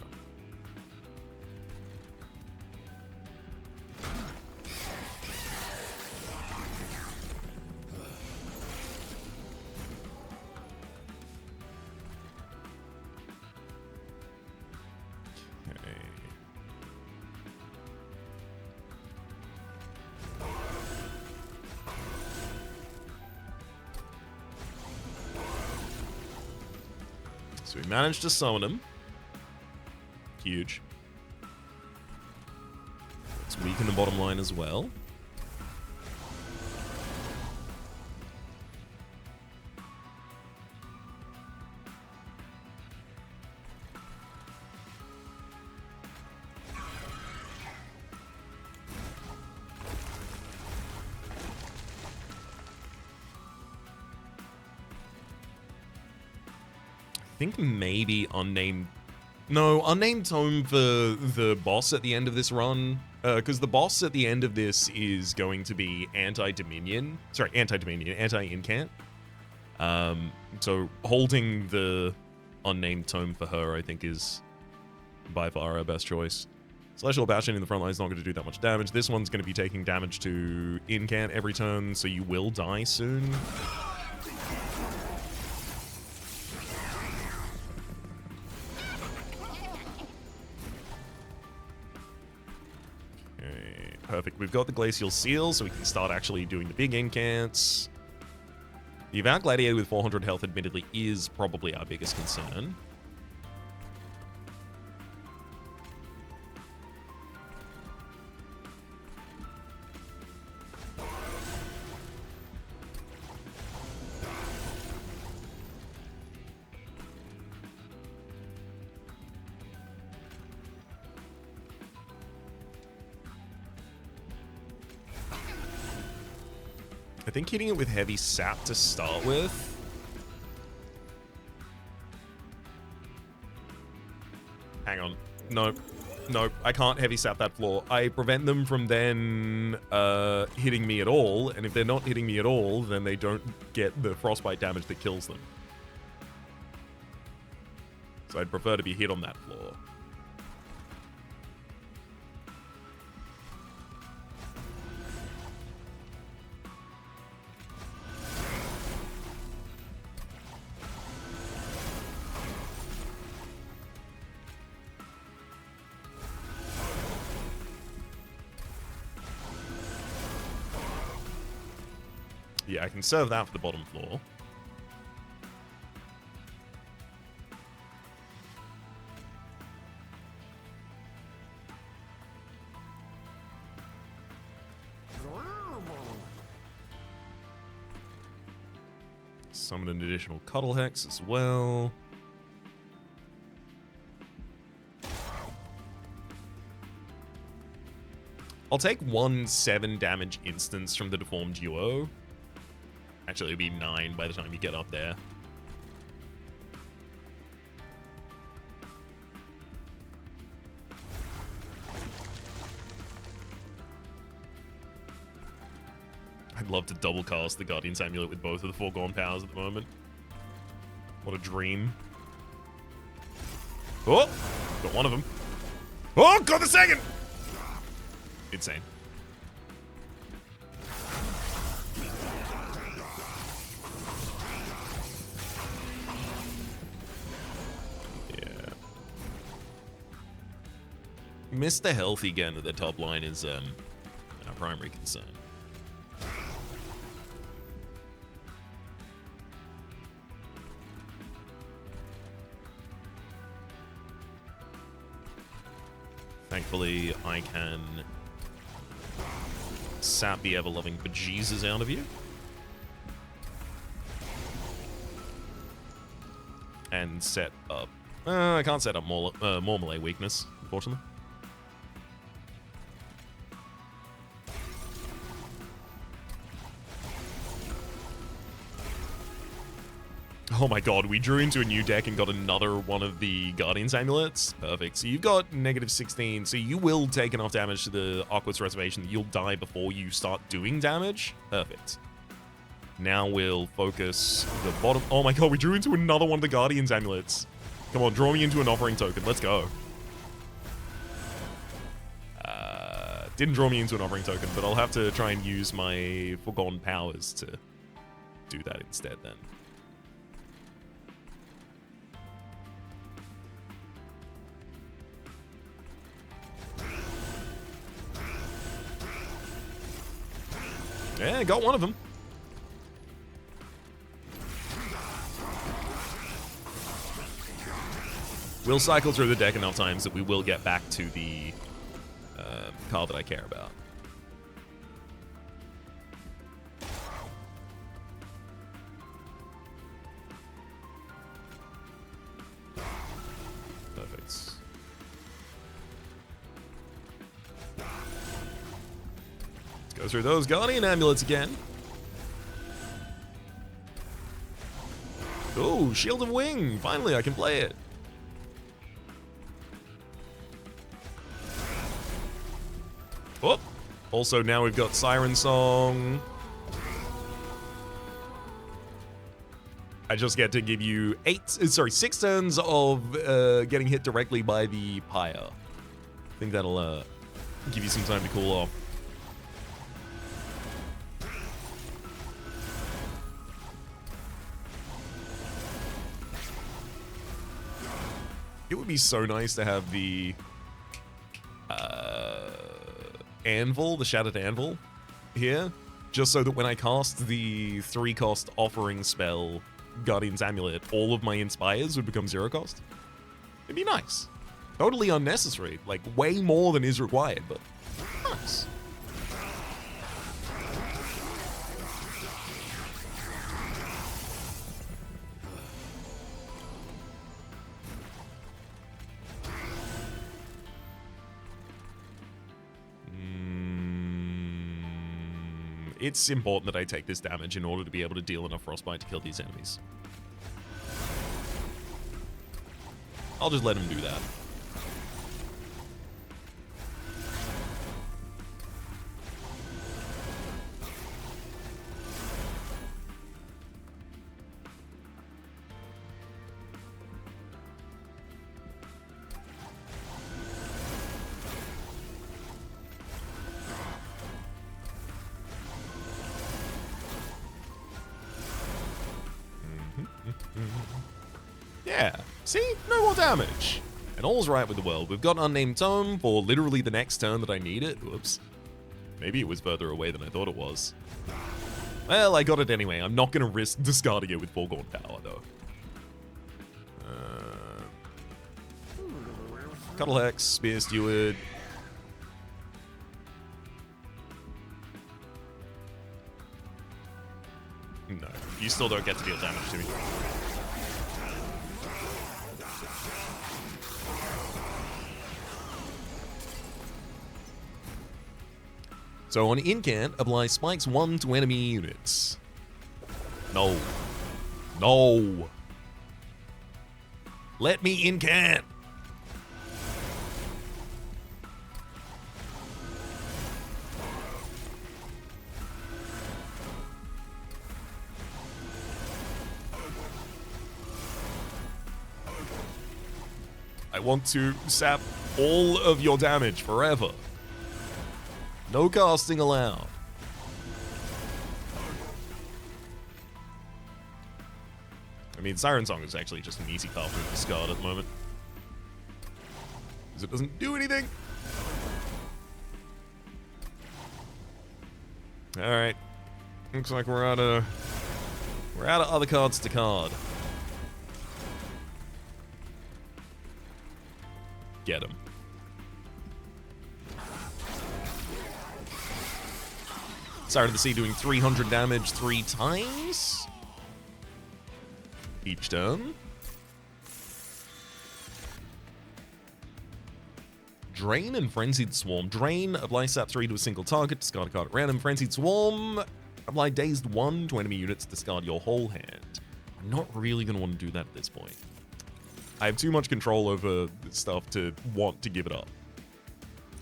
So we managed to summon him. Huge. Let's weaken the bottom line as well. I think maybe Unnamed... No, Unnamed Tome for the boss at the end of this run. Because the boss at the end of this is going to be anti-Dominion. Sorry, anti-Dominion, anti-Incant. So holding the Unnamed Tome for her, I think, is by far our best choice. Celestial Bastion in the front line is not going to do that much damage. This one's going to be taking damage to Incant every turn, so you will die soon. Perfect. We've got the Glacial Seal, so we can start actually doing the big incants. The Avowed Gladiator with 400 health, admittedly, is probably our biggest concern. I think hitting it with heavy sap to start with. Hang on. Nope. Nope. I can't heavy sap that floor. I prevent them from then hitting me at all, and if they're not hitting me at all, then they don't get the frostbite damage that kills them. So I'd prefer to be hit on that floor. Yeah, I can serve that for the bottom floor. Summon an additional Cuddle Hex as well. I'll take 1 7 damage instance from the Deformed Duo. Actually, it'll be 9 by the time you get up there. I'd love to double cast the Guardian's Amulet with both of the foregone powers at the moment. What a dream. Oh! Got one of them. Oh, got the second! Insane. Mr. Health again at the top line is our primary concern. Thankfully, I can sap the ever-loving bejesus out of you. And set up... I can't set up more melee weakness, unfortunately. Oh my god, we drew into a new deck and got another one of the Guardian's Amulets. Perfect. So you've got -16, so you will take enough damage to the Aqua's Reservation that you'll die before you start doing damage. Perfect. Now we'll focus the bottom... Oh my god, we drew into another one of the Guardian's Amulets. Come on, draw me into an offering token. Let's go. Didn't draw me into an offering token, but I'll have to try and use my Foregone Powers to do that instead then. Yeah, got one of them. We'll cycle through the deck enough times that we will get back to the card that I care about. Perfect. Let's go through those Guardian Amulets again. Oh, Shield of Wing! Finally, I can play it. Oh, also now we've got Siren Song. I just get to give you 6 turns of getting hit directly by the pyre. I think that'll give you some time to cool off. It would be so nice to have the Anvil, the Shattered Anvil here, just so that when I cast the 3-cost offering spell, Guardian's Amulet, all of my Inspires would become 0 cost. It'd be nice. Totally unnecessary, like way more than is required, but nice. it's important that I take this damage in order to be able to deal enough frostbite to kill these enemies. I'll just let him do that. Yeah, see? No more damage. And all's right with the world. We've got an unnamed tome for literally the next turn that I need it. Whoops. Maybe it was further away than I thought it was. Well, I got it anyway. I'm not going to risk discarding it with Foregone Power, though. Cuddle Hex, Spear Steward. No, you still don't get to deal damage to me. So on Incant, apply spikes 1 to enemy units. No. No. Let me Incant. I want to sap all of your damage forever. No casting allowed. I mean, Siren Song is actually just an easy card to discard at the moment. Because it doesn't do anything. Alright. Looks like we're out of other cards to card. Get him. Siren of the Sea doing 300 damage 3 times each turn. Drain and Frenzied Swarm. Drain, apply sap 3 to a single target, discard a card at random. Frenzied Swarm, apply Dazed 1 to enemy units, discard your whole hand. I'm not really going to want to do that at this point. I have too much control over stuff to want to give it up.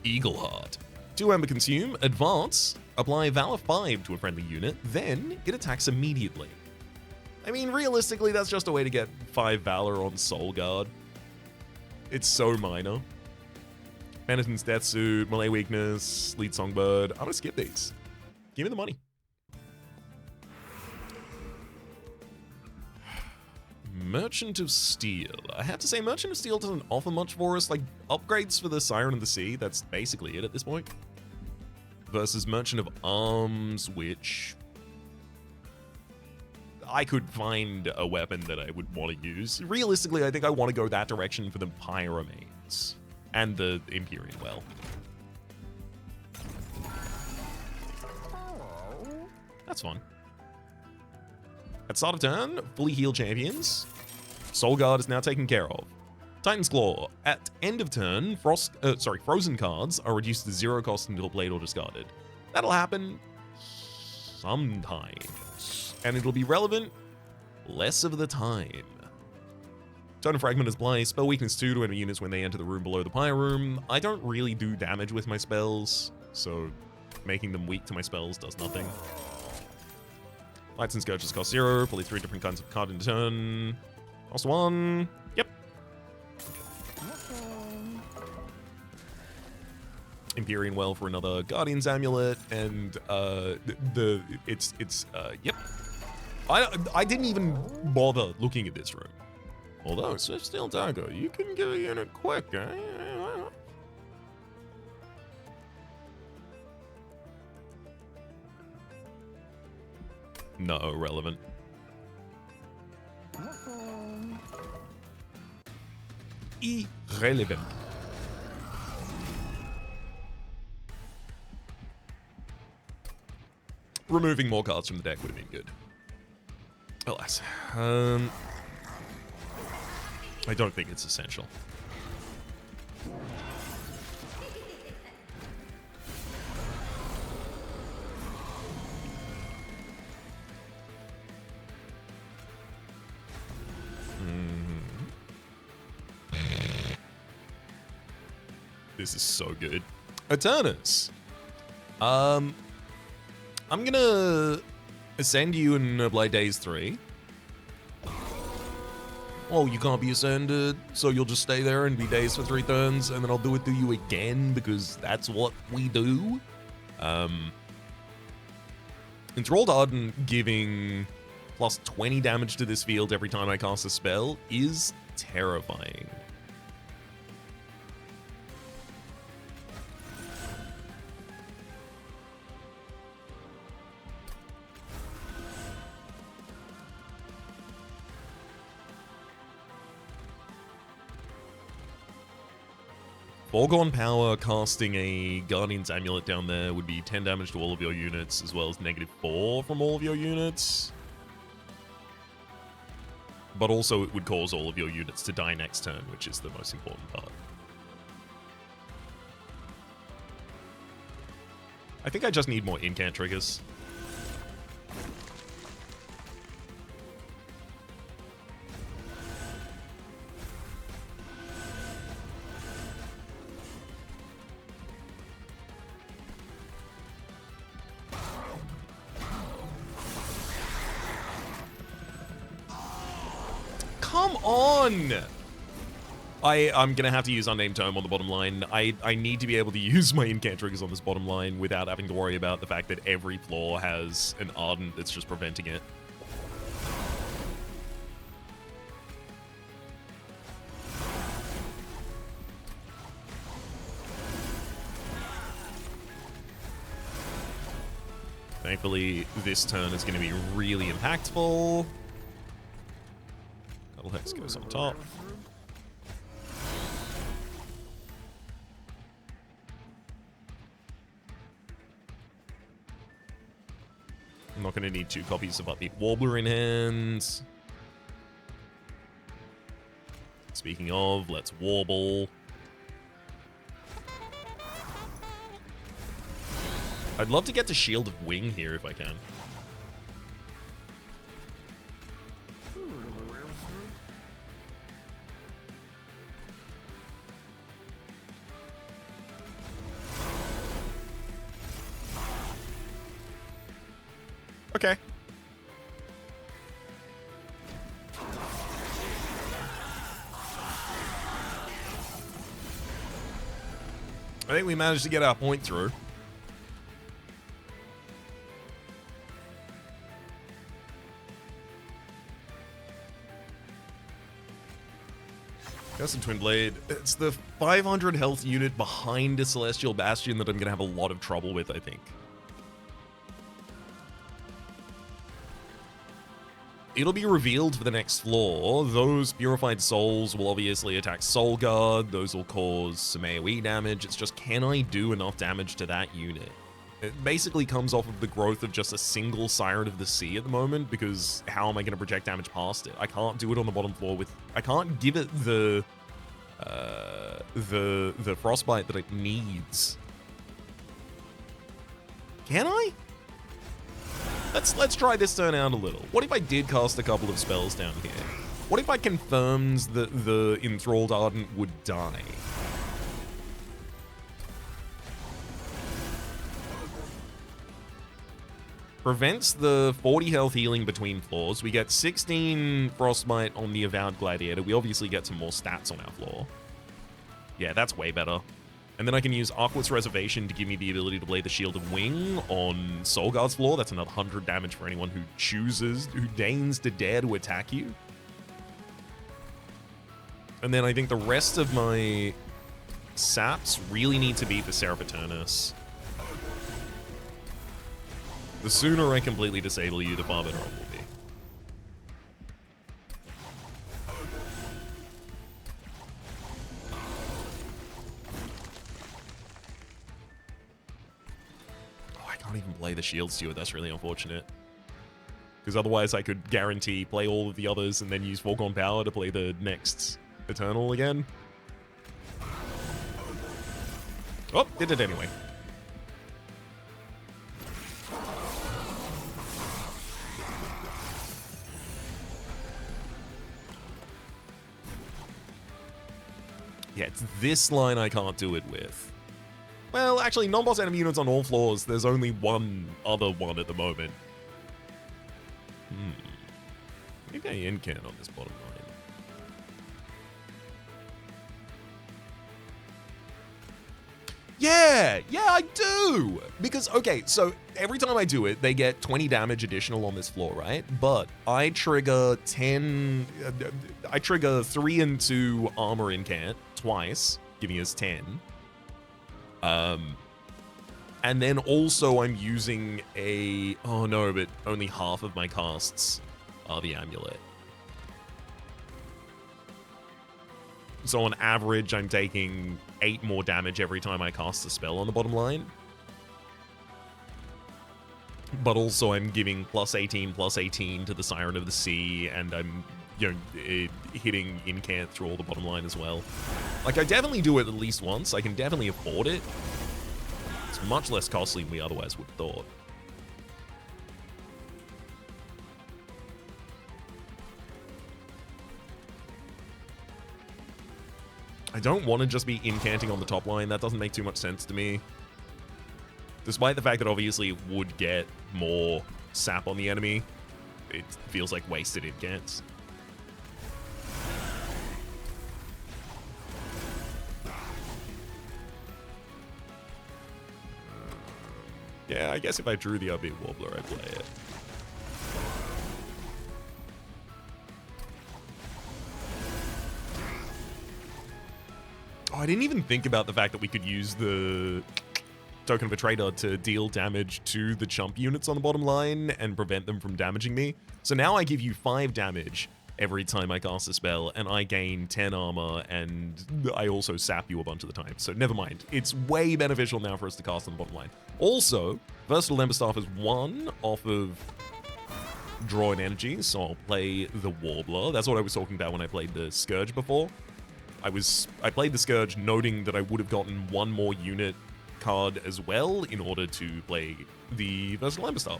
Eagle Heart. 2 Ember Consume, advance, apply Valor 5 to a friendly unit, then it attacks immediately. I mean, realistically, that's just a way to get 5 Valor on Soul Guard. It's so minor. Penitent's Death Suit, Melee Weakness, Lead Songbird. I'm gonna skip these. Give me the money. Merchant of Steel. I have to say, Merchant of Steel doesn't offer much for us. Like, upgrades for the Siren of the Sea, that's basically it at this point. Versus Merchant of Arms, which I could find a weapon that I would want to use. Realistically, I think I want to go that direction for the Pyramanes and the Empyrean Well. That's fun. At start of turn, fully healed champions. Soul Guard is now taken care of. Titan's Claw. At end of turn, frozen cards are reduced to 0 cost until played or discarded. That'll happen sometimes, and it'll be relevant less of the time. Totem Fragment is apply spell weakness 2 to enemy units when they enter the room below the Pyre Room. I don't really do damage with my spells, so making them weak to my spells does nothing. Lights and Scourges cost 0, fully 3 different kinds of card in turn. Cost 1. Yep. Empyrean Well for another Guardian's Amulet, and yep. I didn't even bother looking at this room. Although, Swift Steel Dagger, you can get a unit quick, eh? No, irrelevant. Irrelevant. Removing more cards from the deck would have been good. Alas. I don't think it's essential. this is so good. Eternus. I'm gonna ascend you in Blade Days 3. Oh, you can't be ascended, so you'll just stay there and be dazed for 3 turns, and then I'll do it to you again, because that's what we do. Enthralled Ardent giving plus 20 damage to this field every time I cast a spell is terrifying. Foregone Power casting a Guardian's Amulet down there would be 10 damage to all of your units, as well as -4 from all of your units. But also it would cause all of your units to die next turn, which is the most important part. I think I just need more Incant triggers. Come on! I'm gonna have to use Unnamed Tome on the bottom line. I need to be able to use my Incant triggers on this bottom line without having to worry about the fact that every floor has an Ardent that's just preventing it. Thankfully, this turn is going to be really impactful. Cuddle Hex goes on top. I'm not going to need 2 copies of Upbeat Warbler in hand. Speaking of, let's warble. I'd love to get to Shield of Wing here if I can. Okay. I think we managed to get our point through. Custom Twin Blade. It's the 500 health unit behind a Celestial Bastion that I'm going to have a lot of trouble with, I think. It'll be revealed for the next floor. Those Purified Souls will obviously attack Soul Guard. Those will cause some AoE damage. It's just, can I do enough damage to that unit? It basically comes off of the growth of just a single Siren of the Sea at the moment, because how am I going to project damage past it? I can't do it on the bottom floor with... I can't give it the Frostbite that it needs. Can I? Let's try this turn out a little. What if I did cast a couple of spells down here? What if I confirmed that the Enthralled Ardent would die? Prevents the 40 health healing between floors. We get 16 Frostbite on the Avowed Gladiator. We obviously get some more stats on our floor. Yeah, that's way better. And then I can use Arcwit's Reservation to give me the ability to play the Shield of Wing on Soul Guard's floor. That's another 100 damage for anyone who deigns to dare to attack you. And then I think the rest of my saps really need to be the Seraph Eternus. The sooner I completely disable you, the far better it will be. Oh, I can't even play the Shield Steward. That's really unfortunate. Because otherwise I could guarantee play all of the others and then use Foregone Power to play the next Eternal again. Oh, did it anyway. Yeah, it's this line I can't do it with. Well, actually, non-boss enemy units on all floors. There's only one other one at the moment. Maybe I incant on this bottom line. Yeah, I do. Because, okay, so every time I do it, they get 20 damage additional on this floor, right? But I trigger 10, I trigger 3 and 2 armor incant twice, giving us 10. And then also I'm using a, oh no, but only half of my casts are the amulet. So on average, I'm taking 8 more damage every time I cast a spell on the bottom line. But also I'm giving +18/+18 to the Siren of the Sea, and I'm, hitting Incant through all the bottom line as well. Like, I definitely do it at least once. I can definitely afford it. It's much less costly than we otherwise would have thought. I don't want to just be incanting on the top line. That doesn't make too much sense to me. Despite the fact that obviously it would get more sap on the enemy, it feels like wasted incants. Yeah, I guess if I drew the Upbeat Warbler, I'd play it. Oh, I didn't even think about the fact that we could use the Token of a Traitor to deal damage to the chump units on the bottom line and prevent them from damaging me. So now I give you 5 damage every time I cast a spell, and I gain 10 armor, and I also sap you a bunch of the time. So never mind. It's way beneficial now for us to cast on the bottom line. Also, Versatile Emberstaff is 1 off of draw and energy, so I'll play the Warbler. That's what I was talking about when I played the Scourge before. I played the Scourge noting that I would have gotten 1 more unit card as well in order to play the Versatile Emberstaff.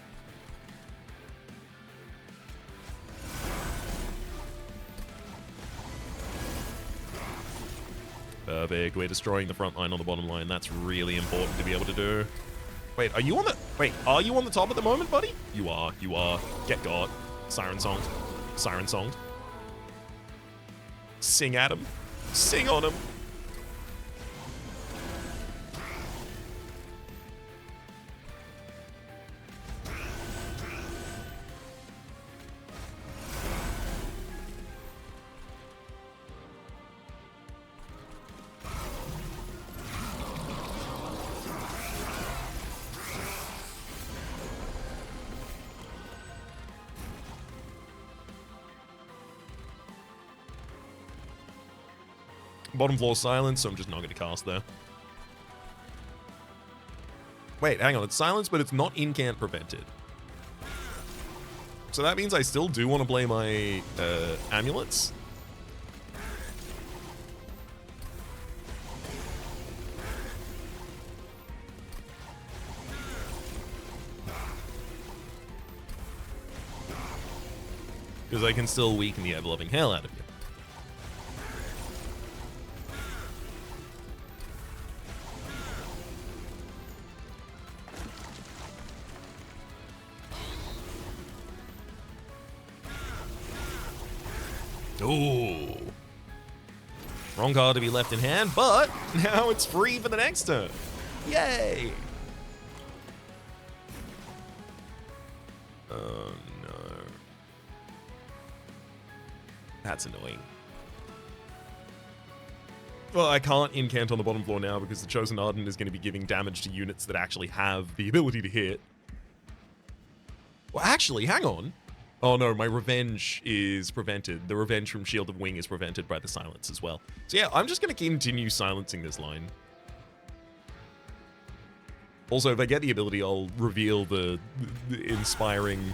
Perfect. We're destroying the front line on the bottom line. That's really important to be able to do. Wait, are you on the top at the moment, buddy? You are. Get got. Siren songed. Siren songed. Sing at him. Sing on him. Bottom floor silence, so I'm just not going to cast there. Wait, hang on. It's silence, but it's not incant prevented. So that means I still do want to play my amulets. Because I can still weaken the ever-loving hell out of you. Ooh. Wrong card to be left in hand, but now it's free for the next turn. Yay! Oh no. That's annoying. Well, I can't incant on the bottom floor now because the Chosen Ardent is going to be giving damage to units that actually have the ability to hit. Well, actually, hang on. Oh no, my revenge is prevented. The revenge from Shield of Wing is prevented by the silence as well. So yeah, I'm just going to continue silencing this line. Also, if I get the ability, I'll reveal the inspiring,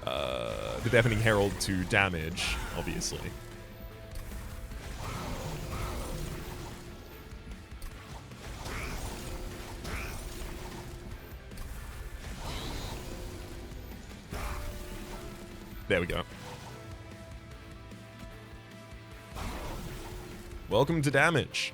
the Deafening Herald to damage, obviously. There we go. Welcome to damage.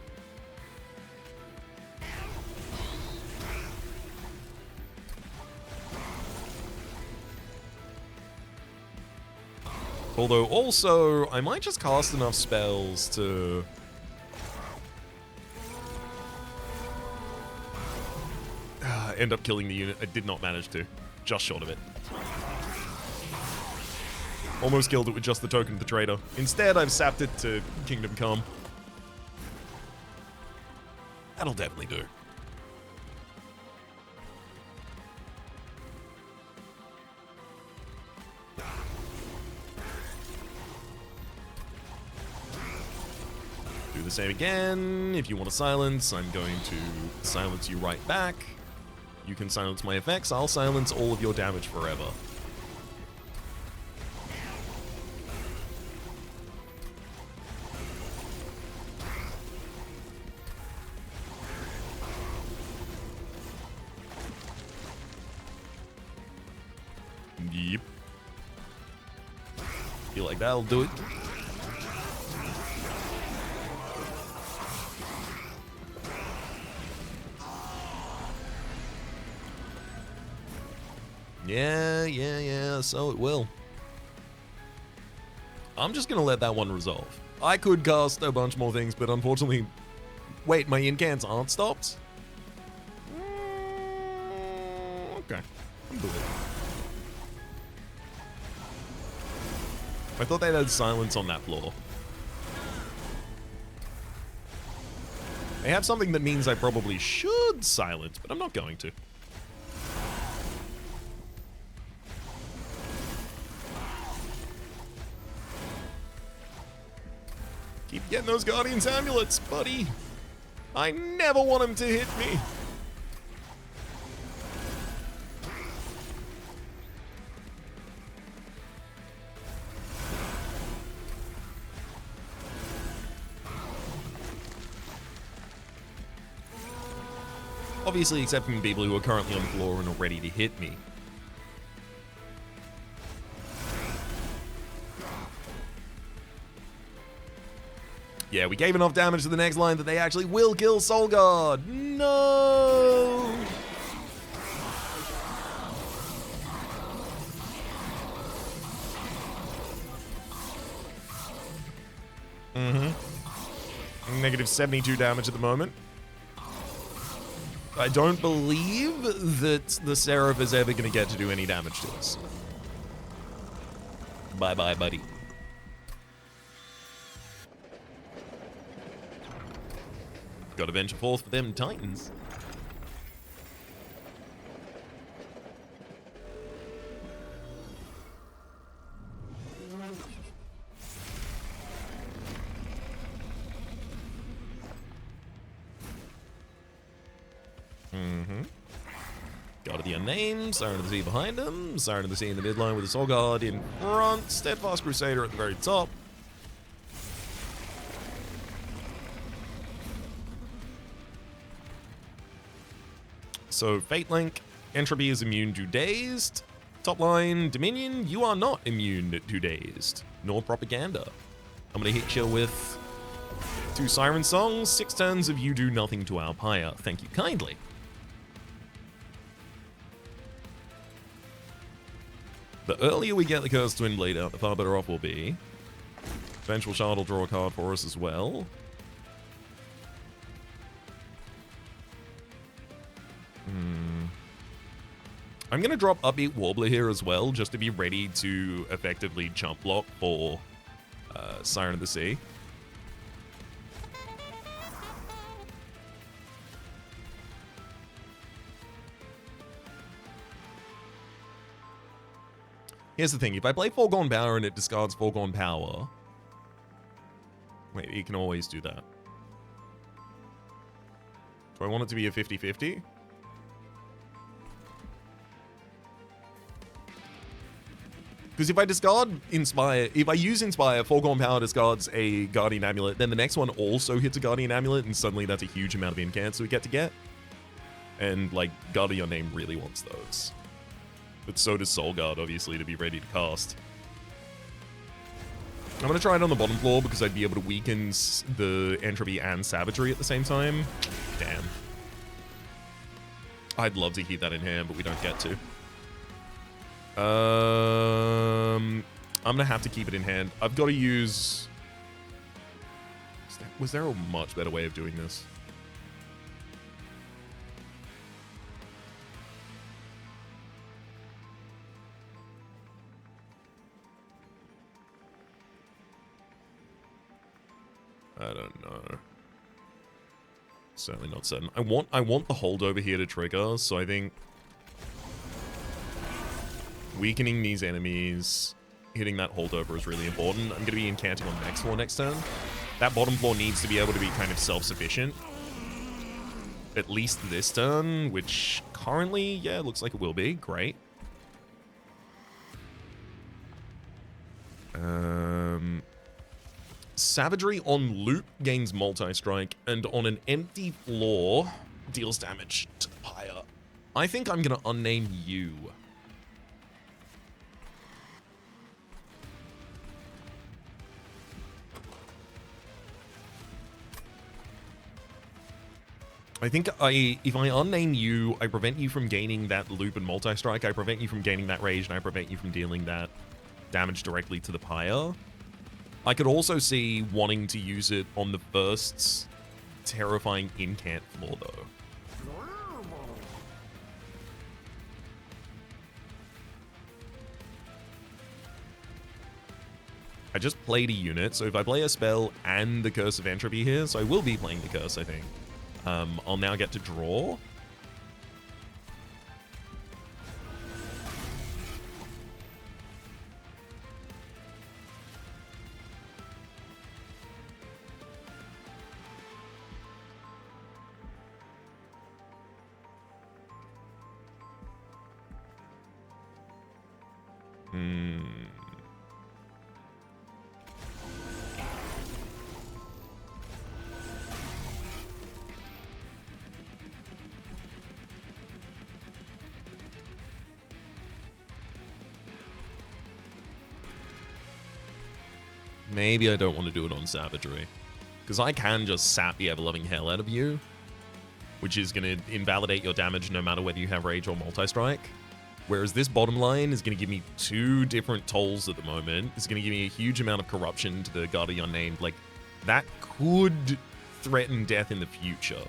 Although also, I might just cast enough spells to... end up killing the unit. I did not manage to. Just short of it. Almost killed it with just the Token of the Traitor. Instead, I've sapped it to Kingdom Come. That'll definitely do. Do the same again. If you want to silence, I'm going to silence you right back. You can silence my effects. I'll silence all of your damage forever. Yep. Feel like that'll do it. Yeah, so it will. I'm just gonna let that one resolve. I could cast a bunch more things, but unfortunately... Wait, my incants aren't stopped? Okay. I'm good. I thought they had silence on that floor. They have something that means I probably should silence, but I'm not going to. Keep getting those Guardian's amulets, buddy. I never want him to hit me. Obviously, excepting people who are currently on the floor and are ready to hit me. Yeah, we gave enough damage to the next line that they actually will kill Soul Guard. No! Negative 72 damage at the moment. I don't believe that the Seraph is ever going to get to do any damage to us. Bye-bye, buddy. Gotta venture forth for them Titans. Got the unnamed, Siren of the Sea behind him, Siren of the Sea in the midline with the Soul Guard in front, Steadfast Crusader at the very top. So, Fate Link, Entropy is immune to Dazed. Top line, Dominion, you are not immune to Dazed, nor Propaganda. I'm gonna hit you with 2 Siren Songs, 6 turns of You Do Nothing to Our Pyre. Thank you kindly. The earlier we get the Cursed Twin Blade out, the far better off we'll be. Vengeful Shard will draw a card for us as well. I'm going to drop Upbeat Warbler here as well, just to be ready to effectively chump block for Siren of the Sea. Here's the thing, if I play Foregone Power and it discards Foregone Power... Wait, you can always do that. Do I want it to be a 50-50? Because if I discard Inspire, if I use Inspire, Foregone Power discards a Guardian Amulet, then the next one also hits a Guardian Amulet, and suddenly that's a huge amount of incants we get to get. And, like, Guardian Name really wants those. But so does Soul Guard, obviously, to be ready to cast. I'm gonna try it on the bottom floor because I'd be able to weaken the entropy and savagery at the same time. Damn. I'd love to keep that in hand, but we don't get to. I'm gonna have to keep it in hand. I've got to use... Was there a much better way of doing this? I don't know. Certainly not certain. I want the holdover here to trigger, so I think weakening these enemies, hitting that holdover is really important. I'm going to be incanting on the next floor next turn. That bottom floor needs to be able to be kind of self-sufficient. At least this turn, which currently, yeah, looks like it will be. Great. Savagery on loop gains multi-strike, and on an empty floor deals damage to the pyre. I think I'm gonna unname you. I think if I unname you, I prevent you from gaining that loop and multi-strike, I prevent you from gaining that rage, and I prevent you from dealing that damage directly to the pyre. I could also see wanting to use it on the first terrifying incant floor, though. I just played a unit, so if I play a spell and the Curse of Entropy here, so I will be playing the Curse, I think. I'll now get to draw. Maybe I don't want to do it on Savagery. Because I can just sap the ever-loving hell out of you, which is going to invalidate your damage no matter whether you have Rage or Multi-Strike. Whereas this bottom line is going to give me two different tolls at the moment. It's going to give me a huge amount of corruption to the God of the Unnamed. Like, that could threaten death in the future.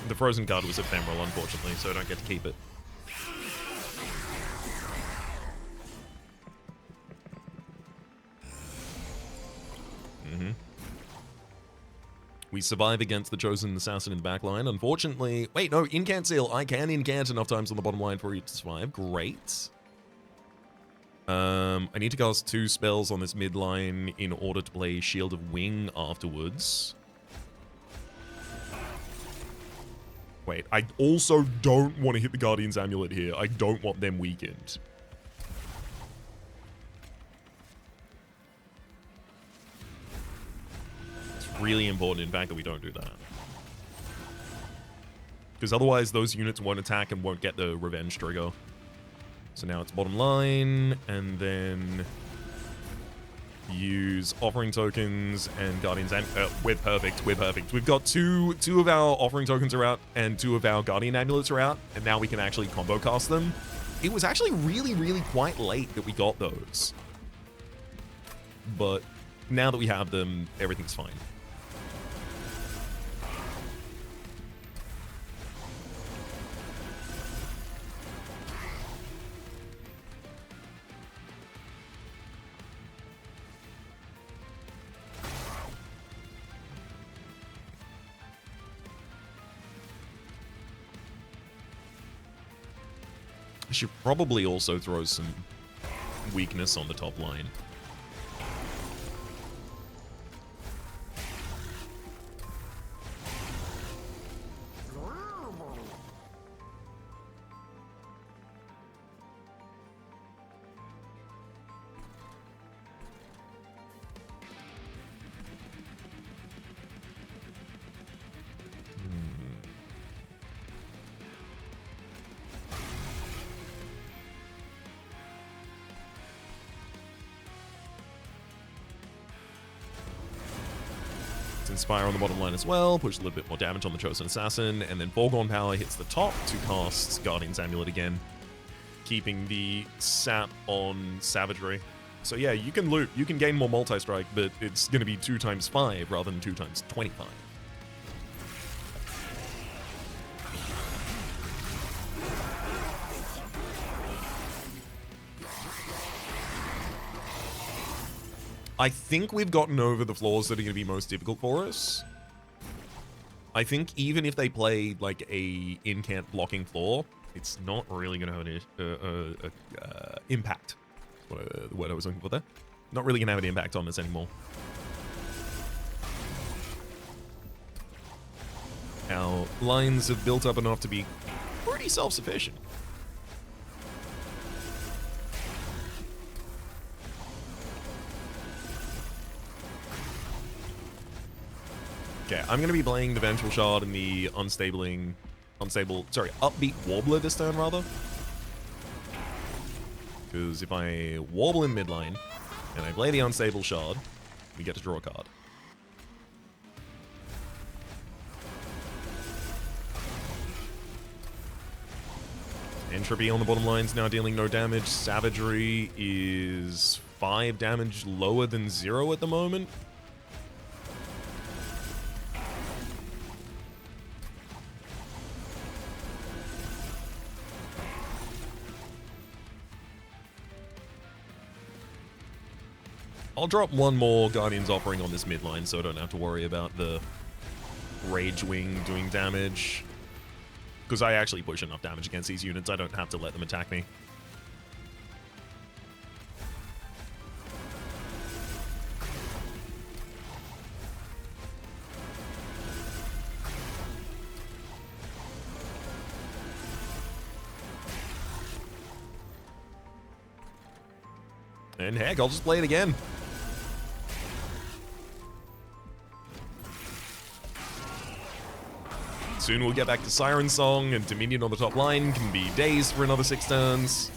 The frozen card was ephemeral, unfortunately, so I don't get to keep it. We survive against the Chosen Assassin in the back line. Unfortunately... Wait, no, Incant Seal. I can incant enough times on the bottom line for you to survive. Great. I need to cast 2 spells on this mid line in order to play Shield of Wing afterwards. Wait, I also don't want to hit the Guardian's Amulet here. I don't want them weakened. It's really important, in fact, that we don't do that. Because otherwise, those units won't attack and won't get the revenge trigger. So now it's bottom line, and then use offering tokens and guardians, and we're perfect. We've got two of our offering tokens are out and 2 of our guardian amulets are out, and now we can actually combo cast them. It was actually really quite late that we got those, but now that we have them, everything's fine. I should probably also throw some weakness on the top line. cast Inspire on the bottom line as well, push a little bit more damage on the Chosen Assassin, and then Foregone Power hits the top to cast Guardian's Amulet again, keeping the sap on Savagery. So yeah, you can loot, you can gain more multi-strike, but it's going to be 2 times 5 rather than 2 times 25. I think we've gotten over the flaws that are going to be most difficult for us. I think even if they play like a Incant blocking floor, it's not really going to have an impact. That's the word I was looking for there. Not really going to have an impact on us anymore. Our lines have built up enough to be pretty self-sufficient. Okay, I'm going to be playing the Vengeful Shard and the Upbeat Warbler this turn, rather. Because if I Warble in mid lane, and I play the Unstable Shard, we get to draw a card. Entropy on the bottom line is now dealing no damage. Savagery is 5 damage lower than 0 at the moment. I'll drop one more Guardian's Offering on this mid line so I don't have to worry about the Rage Wing doing damage. Because I actually push enough damage against these units, I don't have to let them attack me. And heck, I'll just play it again. Soon we'll get back to Siren Song, and Dominion on the top line can be dazed for another 6 turns.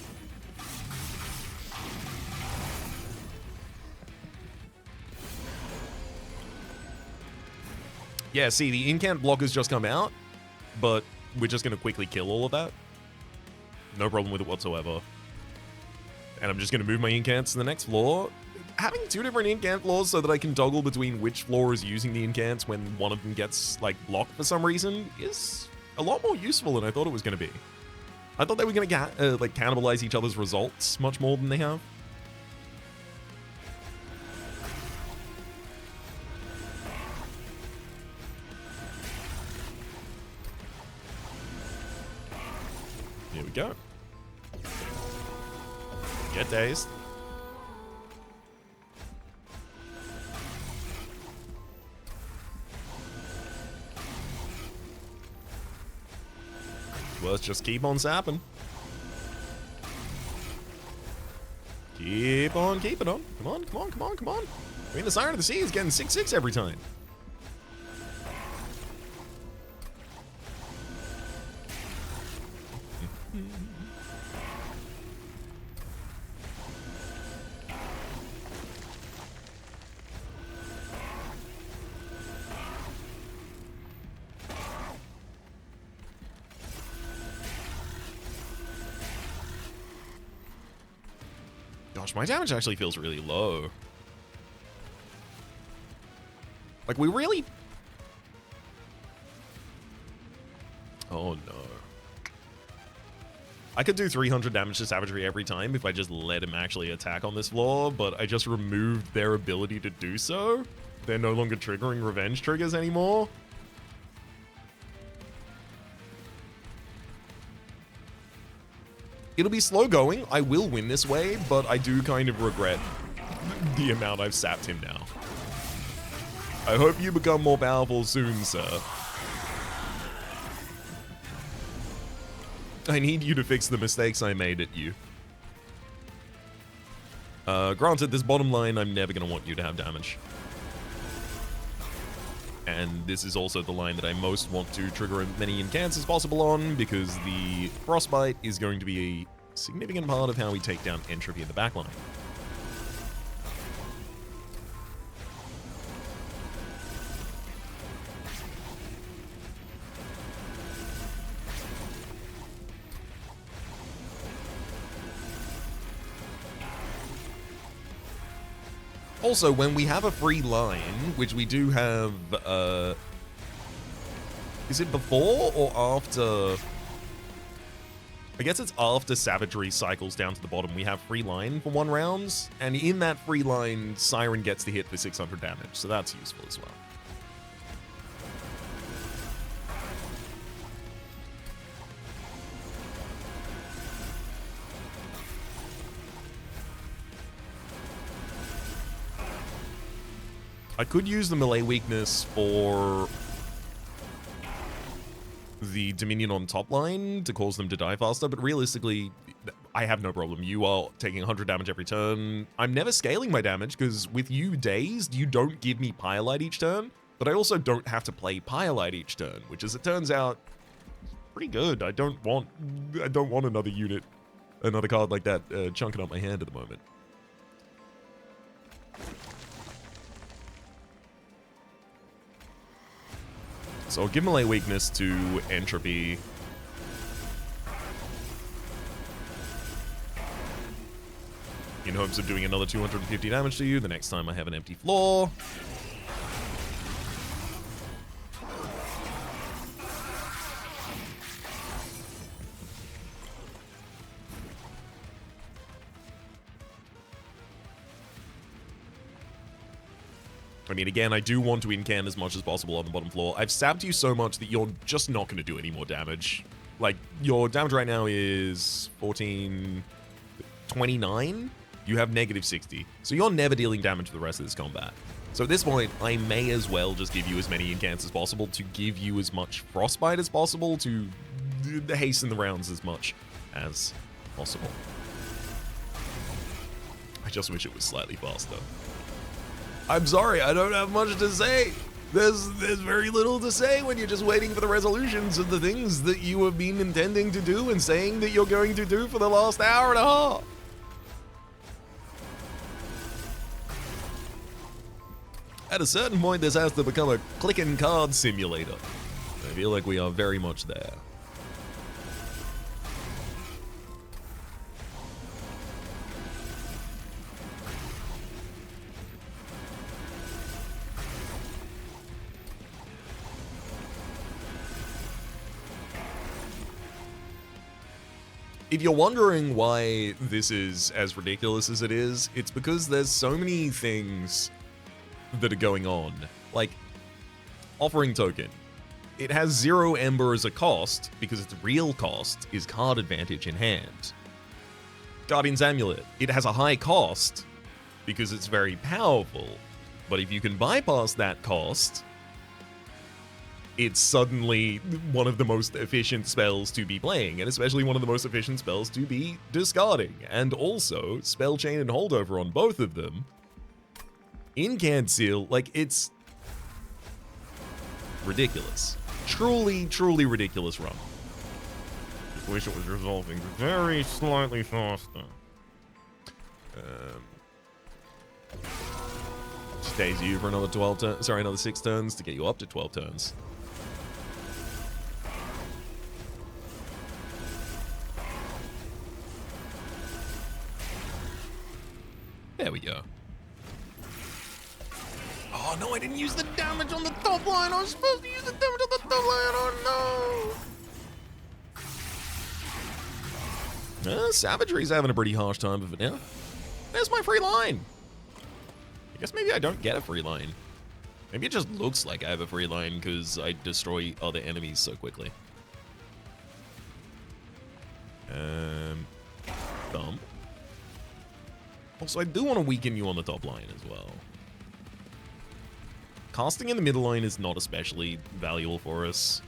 Yeah, see, the Incant block has just come out, but we're just going to quickly kill all of that. No problem with it whatsoever. And I'm just going to move my Incants to the next floor. Having 2 different Incant floors so that I can toggle between which floor is using the Incants when one of them gets, like, blocked for some reason is a lot more useful than I thought it was going to be. I thought they were going to, like, cannibalize each other's results much more than they have. Here we go. Get dazed. Well, let's just keep on sapping. Keep on keeping on. Come on, come on, come on, come on. I mean, the Siren of the Sea is getting 6/6 every time. Gosh, my damage actually feels really low. Like, we really... Oh, no. I could do 300 damage to Savagery every time if I just let him actually attack on this floor, but I just removed their ability to do so. They're no longer triggering revenge triggers anymore. It'll be slow going. I will win this way, but I do kind of regret the amount I've sapped him now. I hope you become more powerful soon, sir. I need you to fix the mistakes I made at you. Granted, this bottom line, I'm never going to want you to have damage. And this is also the line that I most want to trigger as many Incants as possible on, because the Frostbite is going to be a significant part of how we take down Entropy in the backline. Also, when we have a free line, which we do have, is it before or after? I guess it's after Savagery cycles down to the bottom. We have free line for 1 round, and in that free line, Siren gets the hit for 600 damage, so that's useful as well. I could use the melee weakness for the Dominion on top line to cause them to die faster, but realistically, I have no problem. You are taking 100 damage every turn. I'm never scaling my damage, because with you dazed, you don't give me Pyrelight each turn, but I also don't have to play Pyrelight each turn, which, as it turns out, pretty good. I don't want another unit, another card like that chunking up my hand at the moment. So I'll give melee weakness to Entropy. In hopes of doing another 250 damage to you the next time I have an empty floor. I mean, again, I do want to incant as much as possible on the bottom floor. I've sapped you so much that you're just not going to do any more damage. Like, your damage right now is 1429. You have negative 60. So you're never dealing damage for the rest of this combat. So at this point, I may as well just give you as many incants as possible to give you as much frostbite as possible to hasten the rounds as much as possible. I just wish it was slightly faster. I'm sorry, I don't have much to say. There's very little to say when you're just waiting for the resolutions of the things that you have been intending to do and saying that you're going to do for the last hour and a half. At a certain point, this has to become a clicking card simulator. I feel like we are very much there. If you're wondering why this is as ridiculous as it is, it's because there's so many things that are going on. Like, Offering Token. It has 0 Ember as a cost, because its real cost is card advantage in hand. Guardian's Amulet. It has a high cost, because it's very powerful. But if you can bypass that cost, it's suddenly one of the most efficient spells to be playing, and especially one of the most efficient spells to be discarding. And also, Spell Chain and Holdover on both of them. Incant Seal, like, it's ridiculous. Truly, truly ridiculous run. Just wish it was resolving very slightly faster. Stays you for another 12 turns, sorry, another 6 turns to get you up to 12 turns. There we go. Oh no, I didn't use the damage on the top line. I was supposed to use the damage on the top line. Oh no. Savagery's having a pretty harsh time of it now. There's my free line. I guess maybe I don't get a free line. Maybe it just looks like I have a free line because I destroy other enemies so quickly. Thump. Also, I do want to weaken you on the top line as well. Casting in the middle line is not especially valuable for us.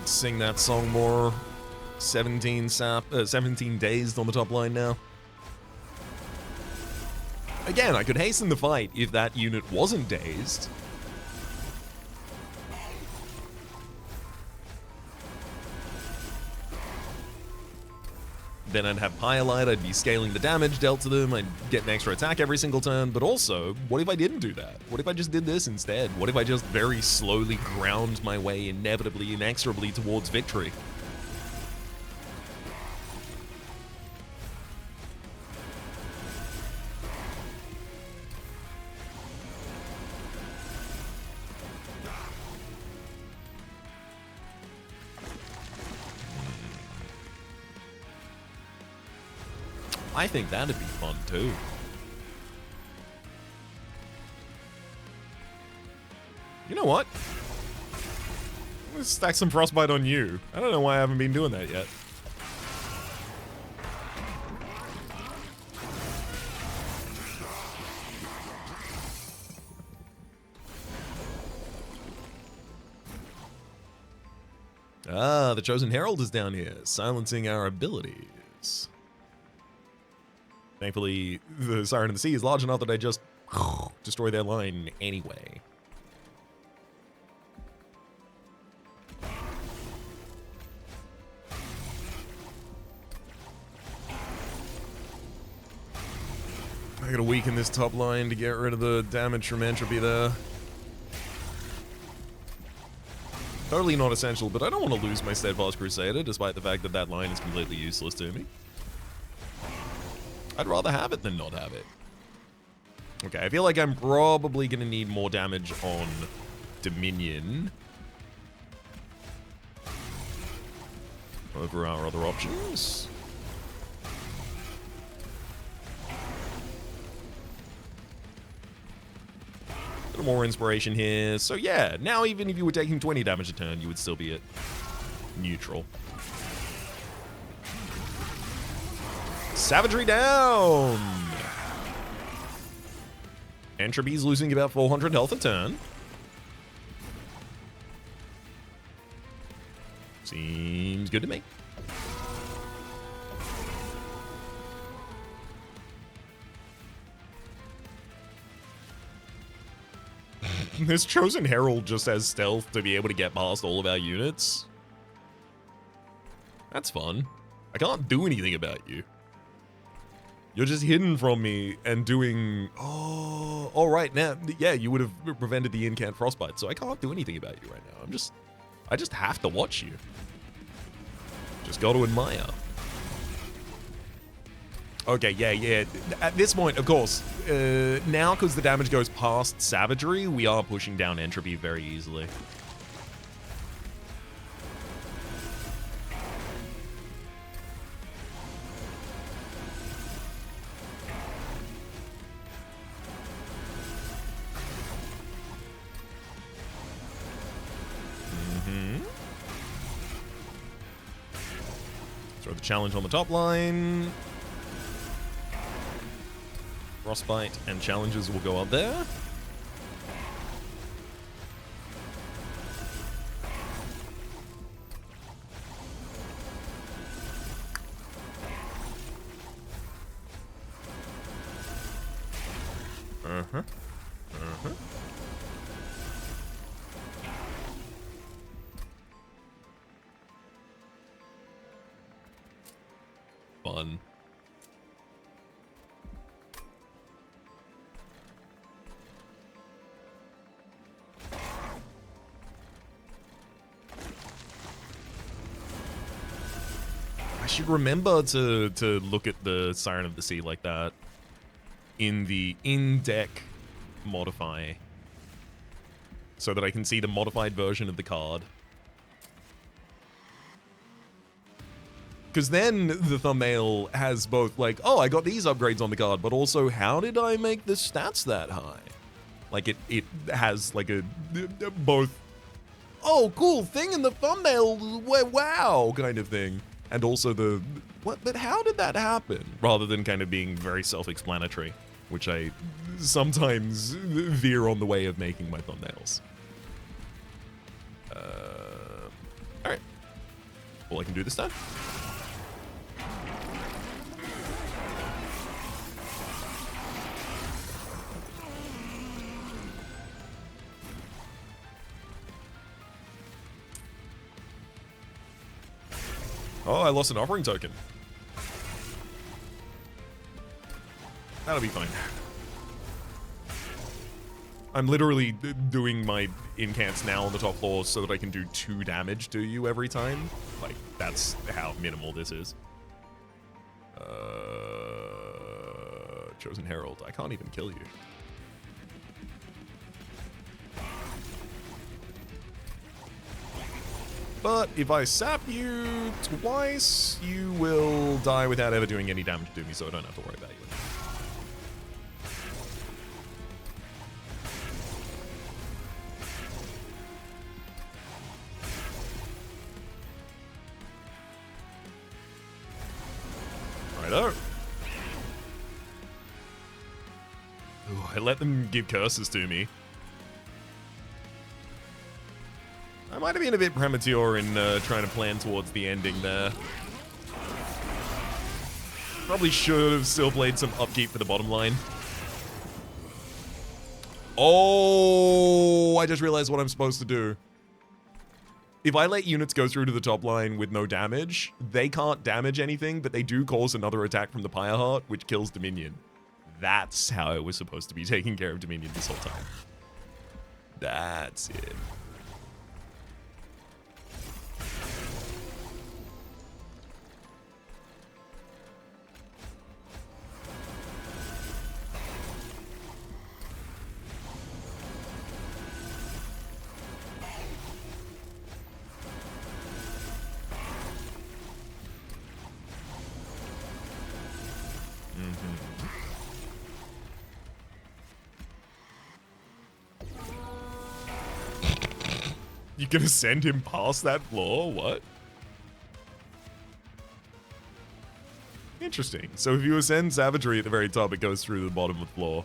Sing that song more. 17 dazed on the top line now. Again, I could hasten the fight if that unit wasn't dazed. then I'd have Pyrelite, I'd be scaling the damage dealt to them, I'd get an extra attack every single turn, but also, what if I didn't do that? What if I just did this instead? What if I just very slowly ground my way inevitably, inexorably towards victory? I think that'd be fun too. You know what? Let's stack some Frostbite on you. I don't know why I haven't been doing that yet. Ah, the Chosen Herald is down here, silencing our abilities. Thankfully, the Siren of the Sea is large enough that I just destroy their line anyway. I gotta weaken this top line to get rid of the damage from entropy there. Totally not essential, but I don't want to lose my Steadfast Crusader, despite the fact that that line is completely useless to me. I'd rather have it than not have it. Okay, I feel like I'm probably going to need more damage on Dominion over our other options. A little more inspiration here. So yeah, now even if you were taking 20 damage a turn, you would still be at neutral. Savagery down! Entropy's losing about 400 health a turn. Seems good to me. This Chosen Herald just has stealth to be able to get past all of our units. That's fun. I can't do anything about you. You're just hidden from me and doing... Oh, all right. Now, yeah, you would have prevented the Incant Frostbite, so I can't do anything about you right now. I just have to watch you. Just got to admire. Okay, yeah. At this point, of course, now because the damage goes past Savagery, we are pushing down Entropy very easily. Throw the challenge on the top line. Frostbite and challenges will go up there. Fun. I should remember to look at the Siren of the Sea like that in the in-deck modify so that I can see the modified version of the card. Because then the thumbnail has both like, oh, I got these upgrades on the card, but also how did I make the stats that high? Like it has like a both, oh, cool thing in the thumbnail, wow, kind of thing. And also the, what, but how did that happen? Rather than kind of being very self-explanatory, which I sometimes veer on the way of making my thumbnails. All right. Well, I can do this time. Oh, I lost an offering token. That'll be fine. I'm literally doing my incants now on the top floor so that I can do 2 damage to you every time. Like, that's how minimal this is. Chosen Herald. I can't even kill you. But if I sap you twice, you will die without ever doing any damage to me, so I don't have to worry about you. Righto. Ooh, I let them give curses to me. I might have been a bit premature in trying to plan towards the ending there. Probably should have still played some upkeep for the bottom line. Oh, I just realized what I'm supposed to do. If I let units go through to the top line with no damage, they can't damage anything, but they do cause another attack from the Pyre Heart, which kills Dominion. That's how I was supposed to be taking care of Dominion this whole time. That's it. You gonna send him past that floor? What? Interesting. So if you ascend Savagery at the very top, it goes through the bottom of the floor.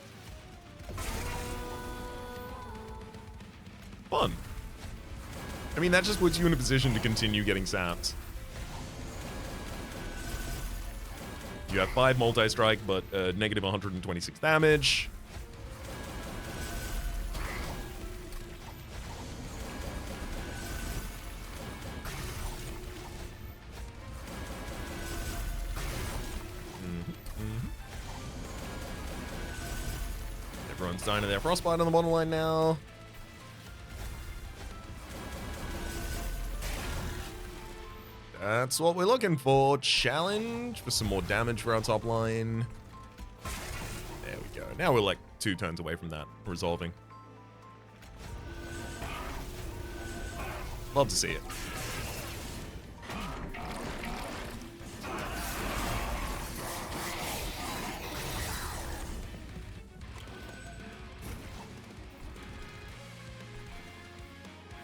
Fun. I mean, that just puts you in a position to continue getting sapped. You have 5 multi-strike, but negative 126 damage. Everyone's dying to their frostbite on the bottom line now. That's what we're looking for. Challenge for some more damage for our top line. There we go. Now we're like 2 turns away from that resolving. Love to see it.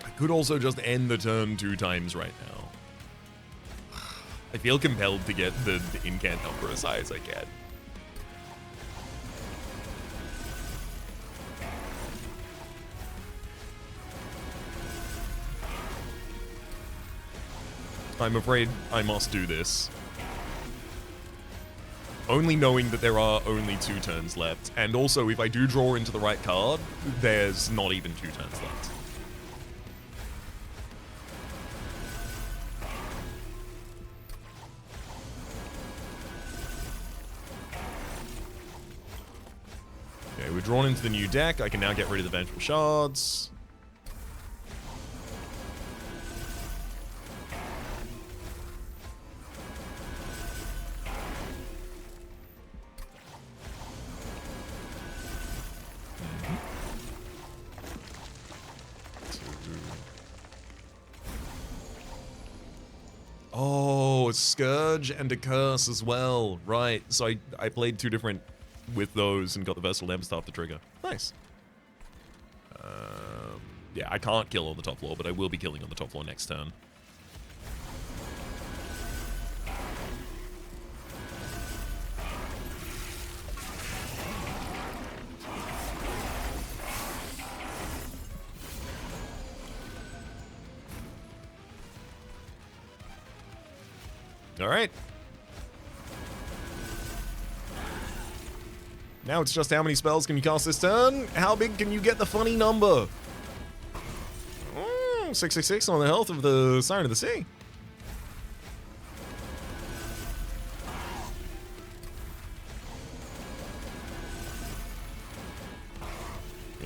I could also just end the turn 2 times right now. I feel compelled to get the incant number as high as I can. I'm afraid I must do this. Only knowing that there are only 2 turns left. And also, if I do draw into the right card, there's not even 2 turns left. Okay, we're drawn into the new deck. I can now get rid of the Vengeful Shards. Oh, a Scourge and a Curse as well. Right, so I played 2 different with those and got the Versatile Empstart to trigger. Nice. Yeah, I can't kill on the top floor, but I will be killing on the top floor next turn. All right. Now it's just how many spells can you cast this turn? How big can you get the funny number? 666 on the health of the Siren of the Sea.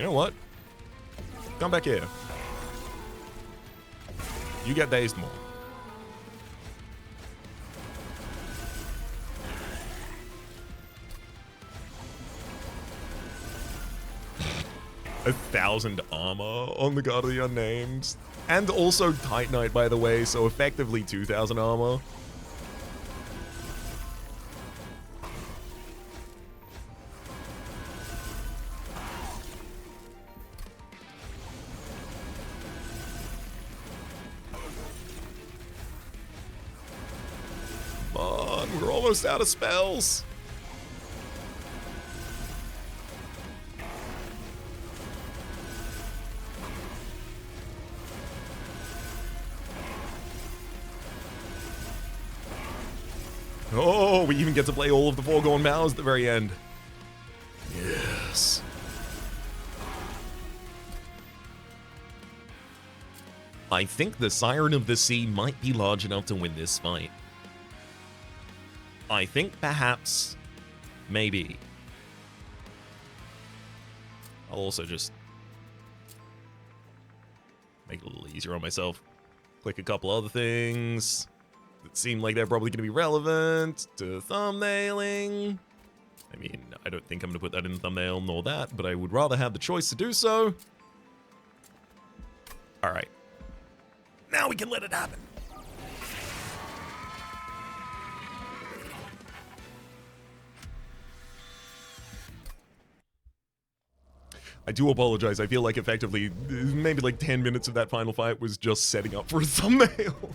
You know what? Come back here. You get dazed more. A 1,000 armor on the God of the Unnamed. And also Titanite, by the way, so effectively 2,000 armor. Come on, we're almost out of spells. Oh, we even get to play all of the foregone vows at the very end. Yes. I think the Siren of the Sea might be large enough to win this fight. I think perhaps, maybe. I'll also just make it a little easier on myself. Click a couple other things that seem like they're probably going to be relevant to thumbnailing. I mean, I don't think I'm going to put that in the thumbnail nor that, but I would rather have the choice to do so. All right. Now we can let it happen. I do apologize. I feel like effectively, maybe like 10 minutes of that final fight was just setting up for a thumbnail.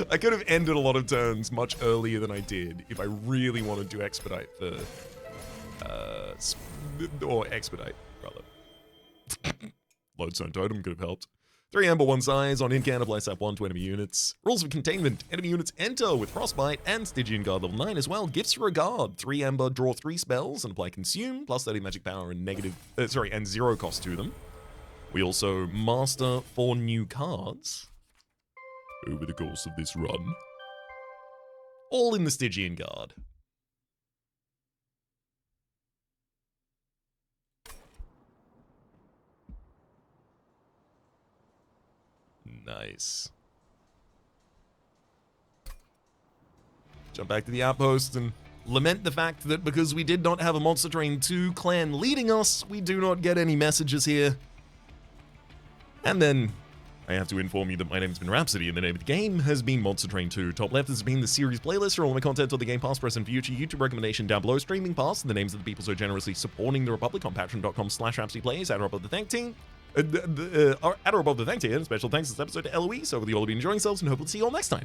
I could have ended a lot of turns much earlier than I did if I really wanted to expedite the... or expedite, rather. Lodestone Totem could have helped. 3 Amber, 1 Size on Incant, apply sap 1 to enemy units. Rules of Containment, enemy units enter with Frostbite and Stygian Guard level 9 as well. Gifts Regard, 3 Amber, draw 3 spells and apply Consume, plus 30 magic power and and 0 cost to them. We also master 4 new cards over the course of this run. All in the Stygian Guard. Nice. Jump back to the outpost and lament the fact that because we did not have a Monster Train 2 clan leading us, we do not get any messages here. And then I have to inform you that my name has been Rhapsody and the name of the game has been Monster Train 2. Top left has been the series playlist for all my content on the Game Pass, present, future, YouTube recommendation down below, streaming past, and the names of the people so generously supporting the Republic on patreon.com/RhapsodyPlays, at above the thank team. At or above the thank tier, and special thanks this episode to Eloise. So hopefully you all have been enjoying yourselves and hopefully see you all next time.